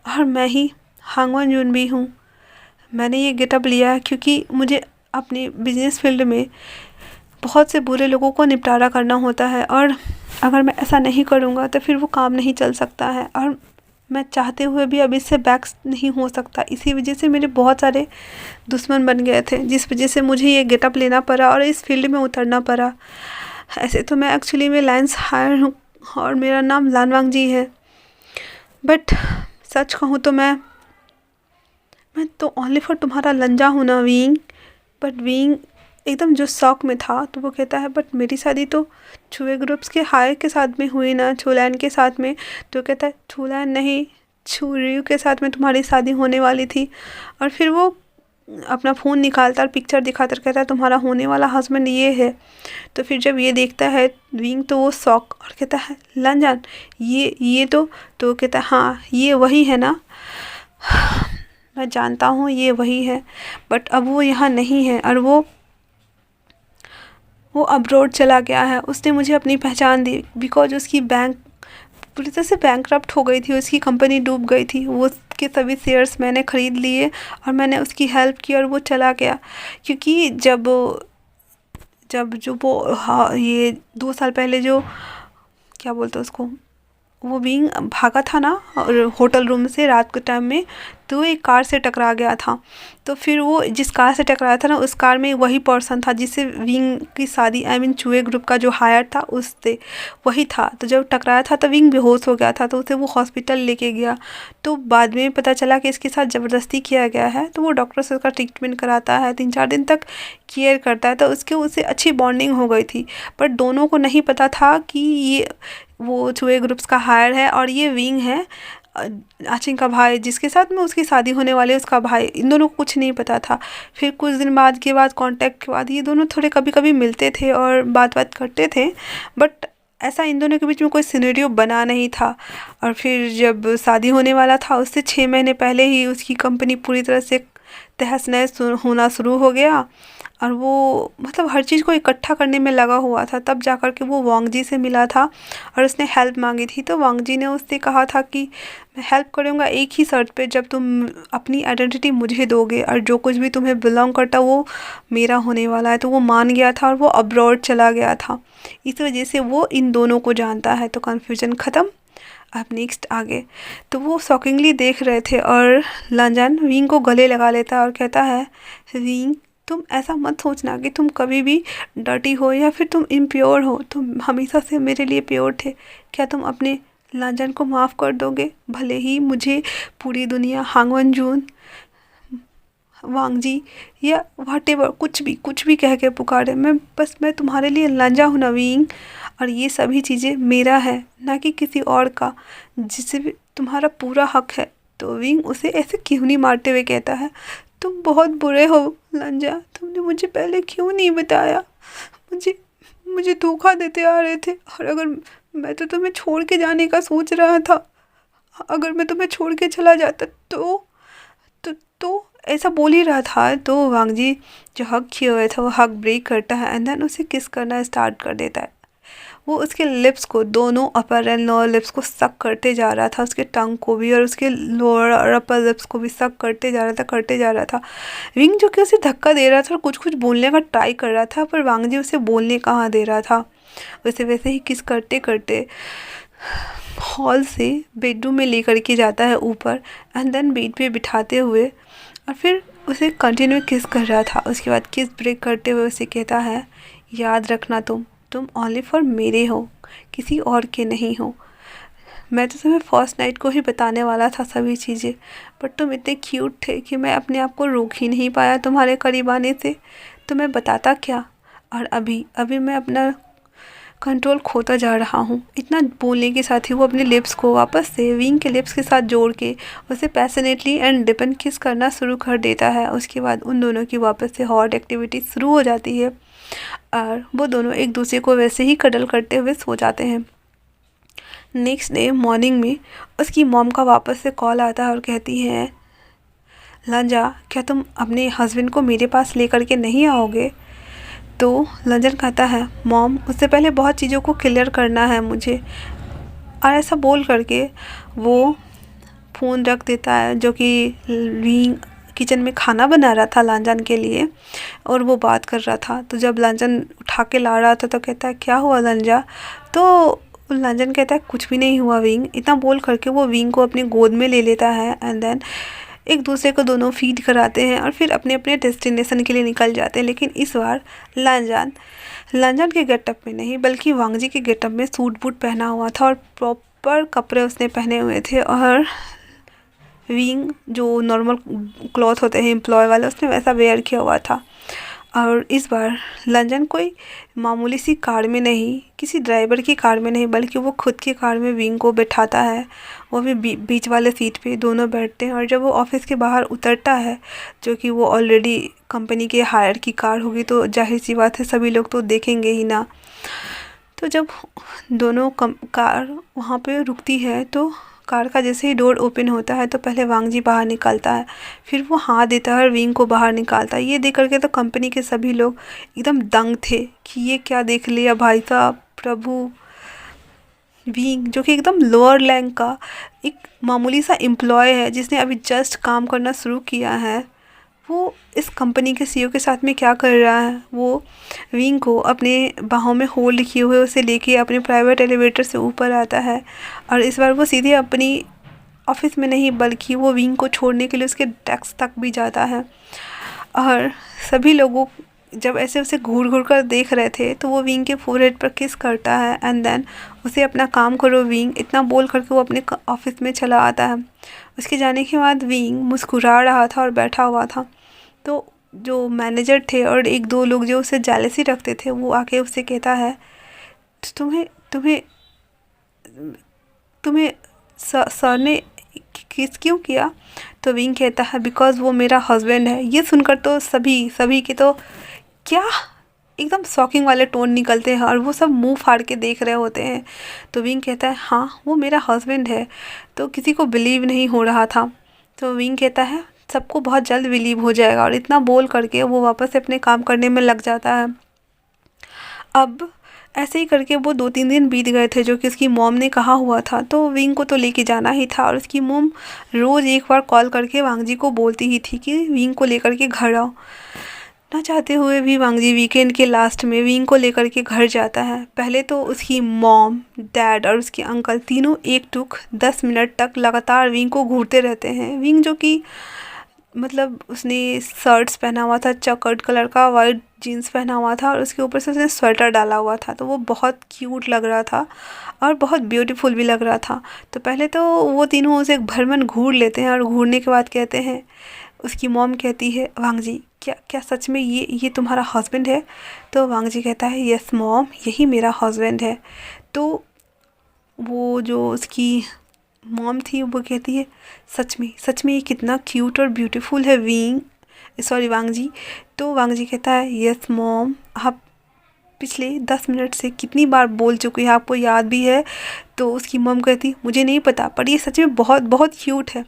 और मैं ही हांगवन जून भी हूँ। मैंने ये गेटअप लिया है क्योंकि मुझे अपने बिजनेस फील्ड में बहुत से बुरे लोगों को निपटारा करना होता है और अगर मैं ऐसा नहीं करूँगा तो फिर वो काम नहीं चल सकता है और मैं चाहते हुए भी अब इससे बैक नहीं हो सकता। इसी वजह से मेरे बहुत सारे दुश्मन बन गए थे, जिस वजह से मुझे ये गेटअप लेना पड़ा और इस फील्ड में उतरना पड़ा। ऐसे तो मैं एक्चुअली में लाइन्स हायर हूँ और मेरा नाम लानवांग जी है, बट सच कहूँ तो मैं तो ओनली फॉर तुम्हारा लंजा हूँ ना विंग। बट विंग एकदम जो शौक में था। तो वो कहता है, बट मेरी शादी तो छुए ग्रुप्स के हायर के साथ में हुई ना, छूलैन के साथ में। तो कहता है, छूलैन नहीं, छुरियू के साथ में तुम्हारी शादी होने वाली थी। और फिर वो अपना फ़ोन निकालता और पिक्चर दिखाता और कहता है, तुम्हारा होने वाला हस्बैंड ये है। तो फिर जब ये देखता है विंग तो वो शौक और कहता है, लंजान ये तो कहता है, हाँ ये वही है ना। मैं जानता हूँ ये वही है, बट अब वो यहाँ नहीं है और वो अब्रॉड चला गया है। उसने मुझे अपनी पहचान दी बिकॉज उसकी बैंक पूरी तरह से बैंकरप्ट हो गई थी, उसकी कंपनी डूब गई थी। वो उसके सभी शेयर्स मैंने ख़रीद लिए और मैंने उसकी हेल्प की और वो चला गया। क्योंकि जब जो वो, हाँ, ये 2 साल पहले जो क्या बोलते हैं उसको, वो विंग भागा था ना और होटल रूम से रात के टाइम में, तो एक कार से टकरा गया था। तो फिर वो जिस कार से टकराया था ना, उस कार में वही पर्सन था जिससे विंग की शादी, आई मीन चूहे ग्रुप का जो हायर था उससे वही था। तो जब टकराया था तो विंग बेहोश हो गया था, तो उसे वो हॉस्पिटल लेके गया। तो बाद में पता चला कि इसके साथ ज़बरदस्ती किया गया है। तो वो डॉक्टर से उसका ट्रीटमेंट कराता है, 3-4 दिन तक केयर करता है। तो उससे अच्छी बॉन्डिंग हो गई थी। बट दोनों को नहीं पता था कि ये वो चूहे ग्रुप्स का हायर है और ये विंग है, आचिंग का भाई, जिसके साथ में उसकी शादी होने वाली है, उसका भाई। इन दोनों को कुछ नहीं पता था। फिर कुछ दिन बाद कांटेक्ट के बाद ये दोनों थोड़े कभी कभी मिलते थे और बात करते थे, बट ऐसा इन दोनों के बीच में कोई सिनेरियो बना नहीं था। और फिर जब शादी होने वाला था उससे 6 महीने पहले ही उसकी कंपनी पूरी तरह से तहस नहस होना शुरू हो गया और वो मतलब हर चीज़ को इकट्ठा करने में लगा हुआ था। तब जाकर के वो वांगजी से मिला था और उसने हेल्प मांगी थी। तो वांगजी ने उससे कहा था कि मैं हेल्प करूँगा एक ही शर्त पे, जब तुम अपनी आइडेंटिटी मुझे दोगे और जो कुछ भी तुम्हें बिलोंग करता वो मेरा होने वाला है। तो वो मान गया था और वो अब्रॉड चला गया था। इस वजह से वो इन दोनों को जानता है। तो कन्फ्यूजन ख़त्म। अब नेक्स्ट आगे। तो वो शॉकिंगली देख रहे थे और लांजान विंग को गले लगा लेता है और कहता है, विंग तुम ऐसा मत सोचना कि तुम कभी भी डर्टी हो या फिर तुम इम्प्योर हो, तुम हमेशा से मेरे लिए प्योर थे। क्या तुम अपने लांजान को माफ़ कर दोगे? भले ही मुझे पूरी दुनिया हांगवन जून, वांगजी या व्हाटएवर कुछ भी कह के पुकारे, मैं तुम्हारे लिए लांजा हूँ नवीन। और ये सभी चीज़ें मेरा है, ना कि किसी और का, जिसे भी तुम्हारा पूरा हक है। तो विंग उसे ऐसे क्यों नहीं मारते हुए कहता है, तुम बहुत बुरे हो लंजा, तुमने मुझे पहले क्यों नहीं बताया? मुझे धोखा देते आ रहे थे और अगर मैं तो तुम्हें छोड़ के जाने का सोच रहा था। अगर मैं तुम्हें छोड़ के चला जाता तो ऐसा बोल ही रहा था, तो वांग जी जो हक किए हुए था वो हक ब्रेक करता है एंड देन उसे किस करना स्टार्ट कर देता है। वो उसके लिप्स को, दोनों अपर एंड लोअर लिप्स को सक करते जा रहा था, उसके टंग को भी और उसके लोअर और अपर लिप्स को भी सक करते जा रहा था, करते जा रहा था। विंग जो कि उसे धक्का दे रहा था और कुछ कुछ बोलने का ट्राई कर रहा था, पर वांग जी उसे बोलने कहाँ दे रहा था। उसे वैसे ही किस करते करते हॉल से बेडरूम में लेकर के जाता है ऊपर एंड देन बेड पे बिठाते हुए, और फिर उसे कंटिन्यू किस कर रहा था। उसके बाद किस ब्रेक करते हुए उसे कहता है, याद रखना तुम ओनली फॉर मेरे हो, किसी और के नहीं हो। मैं तो तुम्हें फर्स्ट नाइट को ही बताने वाला था सभी चीज़ें, बट तुम इतने क्यूट थे कि मैं अपने आप को रोक ही नहीं पाया तुम्हारे करीब आने से। तो मैं बताता क्या, और अभी अभी मैं अपना कंट्रोल खोता जा रहा हूँ। इतना बोलने के साथ ही वो अपने लिप्स को वापस से विंग के लिप्स के साथ जोड़ के उसे पैशनेटली एंड डिपेंड किस करना शुरू कर देता है। उसके बाद उन दोनों की वापस से हॉट एक्टिविटी शुरू हो जाती है और वो दोनों एक दूसरे को वैसे ही कडल करते हुए सो जाते हैं। नेक्स्ट डे मॉर्निंग में उसकी मॉम का वापस से कॉल आता है और कहती है, लंजा क्या तुम अपने हस्बैंड को मेरे पास लेकर के नहीं आओगे? तो लंजन कहता है, मॉम उससे पहले बहुत चीज़ों को क्लियर करना है मुझे। और ऐसा बोल करके वो फ़ोन रख देता है, जो कि विंग किचन में खाना बना रहा था लांजन के लिए, और वो बात कर रहा था। तो जब लांजन उठा के ला रहा था तो कहता है, क्या हुआ लंजा? तो लांजन कहता है, कुछ भी नहीं हुआ विंग। इतना बोल करके वो विंग को अपनी गोद में ले लेता है एंड देन एक दूसरे को दोनों फीड कराते हैं और फिर अपने अपने डेस्टिनेशन के लिए निकल जाते हैं। लेकिन इस बार लांजन लांजन के गेटअप में नहीं बल्कि वांग जी के गेटअप में सूट बूट पहना हुआ था और प्रॉपर कपड़े उसने पहने हुए थे, और विंग जो नॉर्मल क्लॉथ होते हैं एम्प्लॉय वाले उसने वैसा वेयर किया हुआ था। और इस बार लंजन कोई मामूली सी कार में नहीं, किसी ड्राइवर की कार में नहीं, बल्कि वो खुद की कार में विंग को बैठाता है। वो भी बीच वाले सीट पे दोनों बैठते हैं, और जब वो ऑफिस के बाहर उतरता है, जो कि वो ऑलरेडी कंपनी के हायर की कार होगी, तो जाहिर सी बात है सभी लोग तो देखेंगे ही ना। तो जब दोनों कार वहाँ पे रुकती है, तो कार का जैसे ही डोर ओपन होता है तो पहले वांग जी बाहर निकलता है, फिर वो हाथ देता है और विंग को बाहर निकालता है। ये देख करके तो कंपनी के सभी लोग एकदम दंग थे कि ये क्या देख लिया भाई साहब, प्रभु। विंग जो कि एकदम लोअर रैंक का एक मामूली सा एम्प्लॉय है, जिसने अभी जस्ट काम करना शुरू किया है, वो इस कंपनी के सीईओ के साथ में क्या कर रहा है। वो विंग को अपने बाहों में होल्ड किए हुए उसे लेके अपने प्राइवेट एलिवेटर से ऊपर आता है, और इस बार वो सीधे अपनी ऑफिस में नहीं बल्कि वो विंग को छोड़ने के लिए उसके डेस्क तक भी जाता है। और सभी लोगों जब ऐसे उसे घूर घूर कर देख रहे थे, तो वो विंग के फोरहेड पर किस करता है एंड देन उसे अपना काम करो विंग, इतना बोल करके वो अपने ऑफिस में चला आता है। उसके जाने के बाद विंग मुस्कुरा रहा था और बैठा हुआ था। तो जो मैनेजर थे और एक दो लोग जो उसे जेलसी रखते थे, वो आके उससे कहता है, तुम्हें तुम्हें तुम्हें सर ने किस क्यों किया? तो विंग कहता है, बिकॉज वो मेरा हस्बैंड है। ये सुनकर तो सभी के तो क्या एकदम शॉकिंग वाले टोन निकलते हैं और वो सब मुंह फाड़ के देख रहे होते हैं। तो विंग कहता है, हाँ वो मेरा हस्बैंड है। तो किसी को बिलीव नहीं हो रहा था। तो विंग कहता है, सबको बहुत जल्द बिलीव हो जाएगा, और इतना बोल करके वो वापस अपने काम करने में लग जाता है। अब ऐसे ही करके वो 2-3 दिन बीत गए थे, जो कि उसकी मॉम ने कहा हुआ था। तो विंग को तो लेके जाना ही था, और उसकी मॉम रोज़ एक बार कॉल करके वांग जी को बोलती ही थी कि विंग को लेकर के घर आओ। ना चाहते हुए भी वांग जी वीकेंड के लास्ट में विंग को लेकर के घर जाता है। पहले तो उसकी मॉम, डैड और उसके अंकल तीनों एक टुक 10 मिनट तक लगातार विंग को घूरते रहते हैं। विंग जो कि मतलब उसने शर्ट्स पहना हुआ था चॉकलेट कलर का, वाइट जीन्स पहना हुआ था, और उसके ऊपर से उसने स्वेटर डाला हुआ था, तो वो बहुत क्यूट लग रहा था और बहुत ब्यूटीफुल भी लग रहा था। तो पहले तो वो तीनों उसे भरमन घूर लेते हैं, और घूरने के बाद कहते हैं, उसकी मॉम कहती है, वांग जी क्या क्या सच में ये तुम्हारा हस्बैंड है? तो वांग जी कहता है, यस मॉम यही मेरा हस्बैंड है। तो वो जो उसकी मॉम थी वो कहती है, सच में ये कितना क्यूट और ब्यूटीफुल है वांग जी। तो वांग जी कहता है, यस मॉम आप पिछले 10 मिनट से कितनी बार बोल चुकी है, आपको याद भी है? तो उसकी मम कहती मुझे नहीं पता, पर ये सच में बहुत बहुत क्यूट है।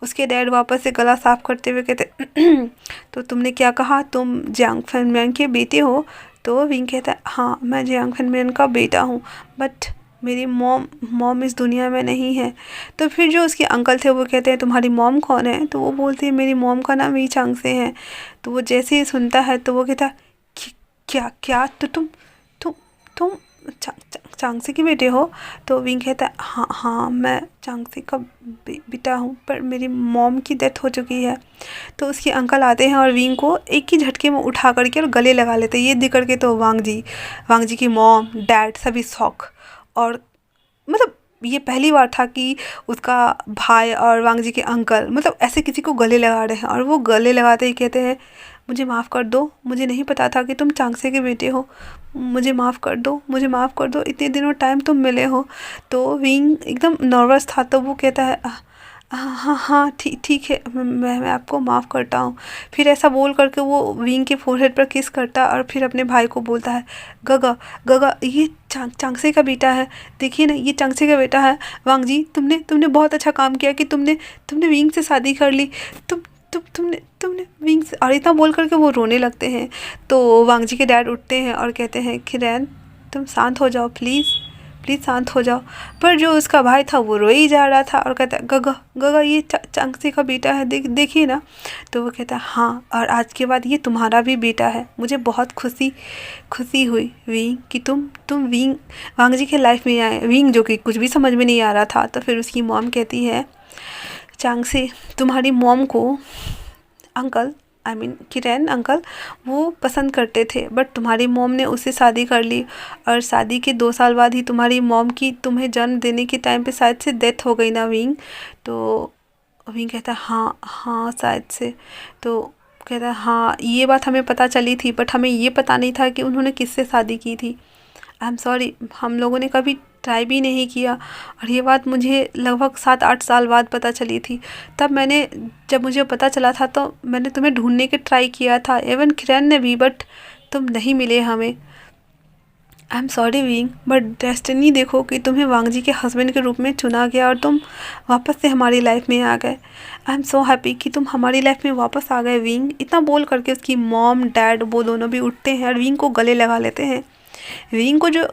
उसके डैड वापस से गला साफ करते हुए कहते तो तुमने क्या कहा, तुम जियांग फैनमैन के बेटे हो? तो विंग कहता है हाँ, मैं जियांग फैनमैन का बेटा हूँ, बट मेरी मॉम इस दुनिया में नहीं है। तो फिर जो उसके अंकल थे वो कहते हैं तुम्हारी मॉम कौन है? तो वो बोलती है मेरी मॉम का नाम वी चांग से है। तो वो जैसे ही सुनता है तो वो कहता है क्या क्या, तो तुम चांगसे के बेटे हो? तो विंग कहता है हाँ हाँ, मैं चांगसे का बेटा हूँ, पर मेरी मॉम की डेथ हो चुकी है। तो उसके अंकल आते हैं और विंग को एक ही झटके में उठा करके और गले लगा लेते हैं। ये देख करके तो वांग जी की मॉम डैड सभी शॉक। और मतलब ये पहली बार था कि उसका भाई और वांग जी के अंकल मतलब ऐसे किसी को गले लगा रहे हैं। और वो गले लगाते ही कहते हैं मुझे माफ़ कर दो, मुझे नहीं पता था कि तुम चांगसे के बेटे हो, मुझे माफ़ कर दो, मुझे माफ़ कर दो, इतने दिनों टाइम तुम मिले हो। तो विंग एकदम नर्वस था, तो वो कहता है हाँ हाँ ठीक ठीक है, मैं आपको माफ़ करता हूँ। फिर ऐसा बोल करके वो विंग के फोरहेड पर किस करता और फिर अपने भाई को बोलता है गगा गगा, ये चांगसे का बेटा है, देखिए ना ये चांगसे का बेटा है। वांग जी तुमने बहुत अच्छा काम किया कि तुमने विंग से शादी कर ली। तुमने विंग से, और इतना बोल करके वो रोने लगते हैं। तो वांग जी के डैड उठते हैं और कहते हैं खिरैन तुम शांत हो जाओ, प्लीज़ शांत हो जाओ। पर जो उसका भाई था वो रो ही जा रहा था और कहता है गगा गगा, ये चांगसे का बेटा है, देखिए ना। तो वो कहता है हाँ, और आज के बाद ये तुम्हारा भी बेटा है। मुझे बहुत खुशी हुई विंग कि तुम विंग वांग जी के लाइफ में आए। विंग जो कि कुछ भी समझ में नहीं आ रहा था। तो फिर उसकी मॉम कहती है चांगसे तुम्हारी मॉम को अंकल किरण अंकल वो पसंद करते थे, बट तुम्हारी मॉम ने उससे शादी कर ली और शादी के 2 साल बाद ही तुम्हारी मॉम की तुम्हें जन्म देने के टाइम पे शायद से डेथ हो गई ना विंग? तो विंग कहता है हाँ हाँ शायद से। तो कहता है हाँ ये बात हमें पता चली थी, बट हमें ये पता नहीं था कि उन्होंने किससे शादी की थी। आई एम सॉरी, हम लोगों ने कभी ट्राई भी नहीं किया और ये बात मुझे लगभग 7-8 साल बाद पता चली थी। जब मुझे पता चला था तो मैंने तुम्हें ढूंढने के ट्राई किया था, एवन किरण ने भी, बट तुम नहीं मिले हमें। I am sorry wing, but destiny देखो कि तुम्हें वांग जी के हस्बैंड के रूप में चुना गया और तुम वापस से हमारी लाइफ में आ गए। आई एम सो हैप्पी कि तुम हमारी लाइफ में वापस आ गए विंग। इतना बोल करके उसकी मॉम डैड वो दोनों भी उठते हैं और विंग को गले लगा लेते हैं। विंग को जो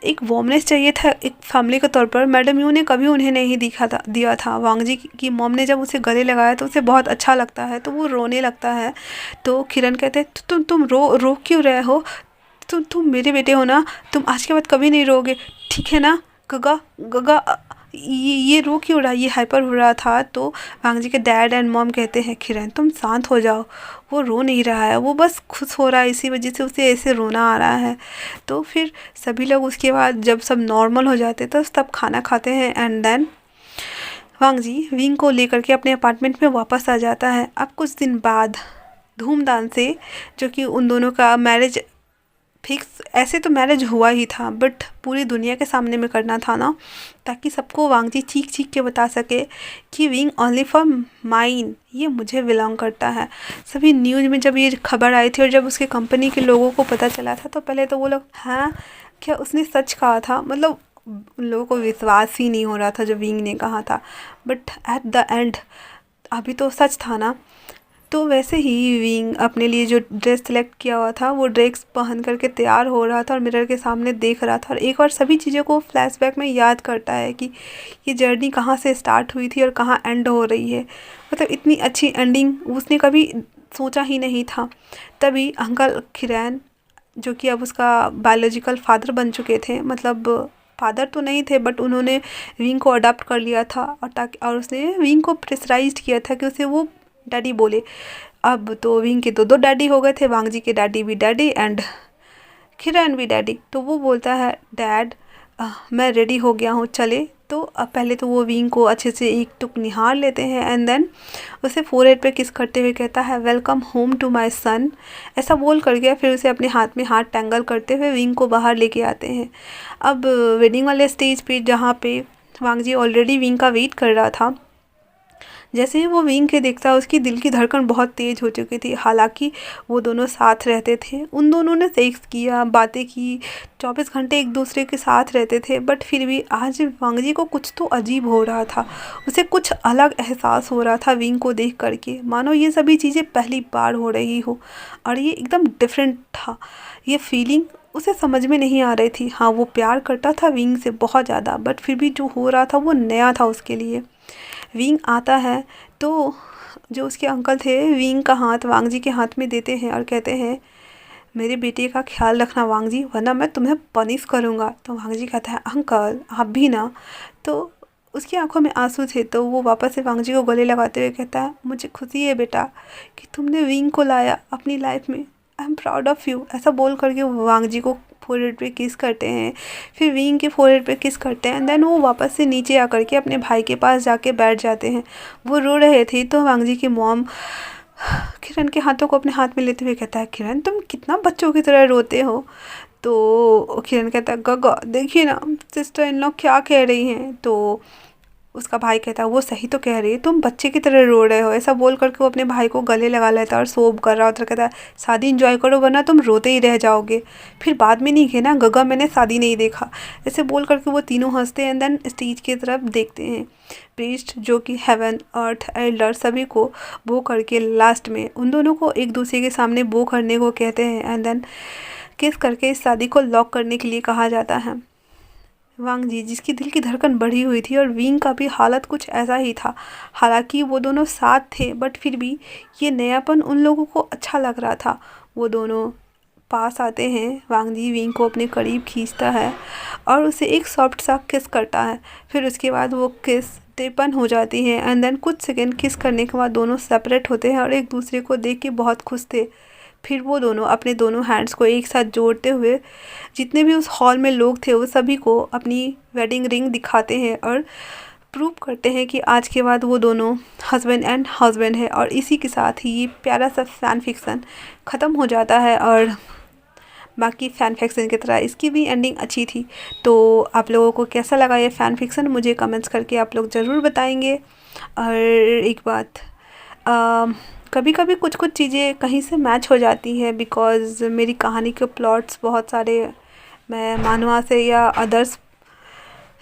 एक वार्मनेस चाहिए था एक फैमिली के तौर पर, मैडम यू ने कभी उन्हें नहीं दिया था। वांग जी की मॉम ने जब उसे गले लगाया तो उसे बहुत अच्छा लगता है, तो वो रोने लगता है। तो किरण कहते हैं तुम रो क्यों रहे हो? तुम मेरे बेटे हो ना, तुम आज के बाद कभी नहीं रोगे, ठीक है ना? गगा गगा ये रो क्यों रहा, ये हाइपर हो रहा था। तो वांग जी के डैड एंड मॉम कहते हैं किरण तुम शांत हो जाओ, वो रो नहीं रहा है, वो बस खुश हो रहा है, इसी वजह से उसे ऐसे रोना आ रहा है। तो फिर सभी लोग उसके बाद जब सब नॉर्मल हो जाते तो तब खाना खाते हैं एंड देन वांग जी विंग को लेकर के अपने अपार्टमेंट में वापस आ जाता है। अब कुछ दिन बाद धूमधाम से, जो कि उन दोनों का मैरिज फिक्स, ऐसे तो मैरिज हुआ ही था बट पूरी दुनिया के सामने में करना था ना, ताकि सबको वांग जी चीख के बता सके कि विंग ओनली फॉर माइन, ये मुझे बिलोंग करता है। सभी न्यूज़ में जब ये खबर आई थी और जब उसके कंपनी के लोगों को पता चला था तो पहले तो वो लोग हाँ क्या उसने सच कहा था, मतलब उन लोगों को विश्वास ही नहीं हो रहा था जो विंग ने कहा था। बट एट द एंड अभी तो सच था ना। तो वैसे ही विंग अपने लिए जो ड्रेस सेलेक्ट किया हुआ था वो ड्रेस पहन करके तैयार हो रहा था और मिरर के सामने देख रहा था और एक बार सभी चीज़ों को फ्लैशबैक में याद करता है कि ये जर्नी कहाँ से स्टार्ट हुई थी और कहाँ एंड हो रही है। मतलब इतनी अच्छी एंडिंग उसने कभी सोचा ही नहीं था। तभी अंकल खिरैन, जो कि अब उसका बायोलॉजिकल फादर बन चुके थे, मतलब फादर तो नहीं थे बट उन्होंने विंग को अडॉप्ट कर लिया था और उसने विंग को प्रेशराइज किया था कि उसे वो डैडी बोले। अब तो विंग के दो डैडी हो गए थे, वांग जी के डैडी भी डैडी एंड किरण भी डैडी। तो वो बोलता है डैड मैं रेडी हो गया हूँ, चले। तो अब पहले तो वो विंग को अच्छे से एक टुक निहार लेते हैं एंड देन उसे फोरहेड पे किस करते हुए कहता है welcome home to my son, ऐसा बोल कर गया। फिर उसे अपने हाथ में हाथ टैंगल करते हुए विंग को बाहर लेके आते हैं। अब वेडिंग वाले स्टेज पे जहाँ पे वांग जी ऑलरेडी विंग का वेट कर रहा था, जैसे ही वो विंग के देखता उसकी दिल की धड़कन बहुत तेज़ हो चुकी थी। हालांकि वो दोनों साथ रहते थे, उन दोनों ने सेक्स किया, बातें की, 24 घंटे एक दूसरे के साथ रहते थे, बट फिर भी आज वांग जी को कुछ तो अजीब हो रहा था। उसे कुछ अलग एहसास हो रहा था विंग को देख करके, मानो ये सभी चीज़ें पहली बार हो रही हो और ये एकदम डिफरेंट था। ये फीलिंग उसे समझ में नहीं आ रही थी। हाँ, वो प्यार करता था विंग से बहुत ज़्यादा, बट फिर भी जो हो रहा था वो नया था उसके लिए। विंग आता है तो जो उसके अंकल थे विंग का हाथ वांग जी के हाथ में देते हैं और कहते हैं, मेरे बेटे का ख्याल रखना वांग जी, वरना मैं तुम्हें पनिश करूँगा। तो वांग जी कहता है, अंकल आप भी ना। तो उसकी आंखों में आंसू थे, तो वो वापस से वांग जी को गले लगाते हुए कहता है, मुझे खुशी है बेटा कि तुमने विंग को लाया अपनी लाइफ में, I am proud of you. ऐसा बोल करके वो वांग जी को फोरहेड पे किस करते हैं, फिर विंग के फोरहेड पे किस करते हैं, देन वो वापस से नीचे आकर के अपने भाई के पास जाके बैठ जाते हैं। वो रो रहे थे तो वांग जी की मॉम किरण के हाथों को अपने हाथ में लेते हुए कहता है, किरण तुम कितना बच्चों की तरह रोते हो। तो किरण कहता है, गगा देखिए ना सिस्टर इन लॉ क्या कह रही हैं। तो उसका भाई कहता है, वो सही तो कह रही है, तुम बच्चे की तरह रो रहे हो। ऐसा बोल करके वो अपने भाई को गले लगा लेता है और सोब कर रहा होता है। कहता है, शादी इंजॉय करो वरना तुम रोते ही रह जाओगे। फिर बाद में नहीं कहना गगा मैंने शादी नहीं देखा। ऐसे बोल करके वो तीनों हंसते हैं, देन स्टेज की तरफ देखते हैं। प्रीस्ट जो कि हेवन अर्थ एल्डर सभी को बो करके लास्ट में उन दोनों को एक दूसरे के सामने बो करने को कहते हैं एंड देन किस करके इस शादी को लॉक करने के लिए कहा जाता है। वांग जी जिसकी दिल की धड़कन बढ़ी हुई थी और विंग का भी हालत कुछ ऐसा ही था। हालांकि वो दोनों साथ थे बट फिर भी ये नयापन उन लोगों को अच्छा लग रहा था। वो दोनों पास आते हैं, वांग जी विंग को अपने करीब खींचता है और उसे एक सॉफ्ट सा किस करता है। फिर उसके बाद वो किस टिपन हो जाती है एंड देन कुछ सेकेंड किस करने के बाद दोनों सेपरेट होते हैं और एक दूसरे को देख के बहुत खुश थे। फिर वो दोनों अपने दोनों हैंड्स को एक साथ जोड़ते हुए जितने भी उस हॉल में लोग थे वो सभी को अपनी वेडिंग रिंग दिखाते हैं और प्रूव करते हैं कि आज के बाद वो दोनों हस्बैंड एंड हस्बैंड है। और इसी के साथ ही ये प्यारा सा फैन फिक्सन ख़त्म हो जाता है और बाकी फ़ैन फिक्सन की तरह इसकी भी एंडिंग अच्छी थी। तो आप लोगों को कैसा लगा ये फ़ैन फिक्सन मुझे कमेंट्स करके आप लोग ज़रूर बताएंगे। और एक बात, कभी कभी कुछ कुछ चीज़ें कहीं से मैच हो जाती है बिकॉज़ मेरी कहानी के प्लॉट्स बहुत सारे मैं मानवा से या अदर्स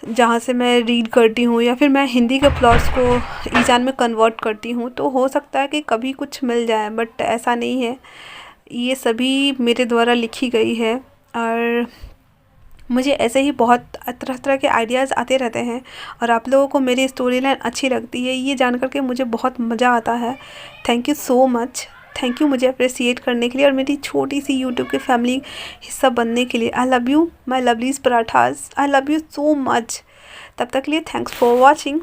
जहाँ से मैं रीड करती हूँ या फिर मैं हिंदी के प्लॉट्स को ईजान में कन्वर्ट करती हूँ, तो हो सकता है कि कभी कुछ मिल जाए बट ऐसा नहीं है। ये सभी मेरे द्वारा लिखी गई है और मुझे ऐसे ही बहुत तरह तरह के आइडियाज़ आते रहते हैं और आप लोगों को मेरी स्टोरी लाइन अच्छी लगती है ये जान कर के मुझे बहुत मज़ा आता है। Thank you so much, thank you मुझे अप्रिसिएट करने के लिए और मेरी छोटी सी यूट्यूब की फैमिली हिस्सा बनने के लिए। I love you my lovelies parathas, I love you so much. तब तक के लिए थैंक्स फॉर वॉचिंग।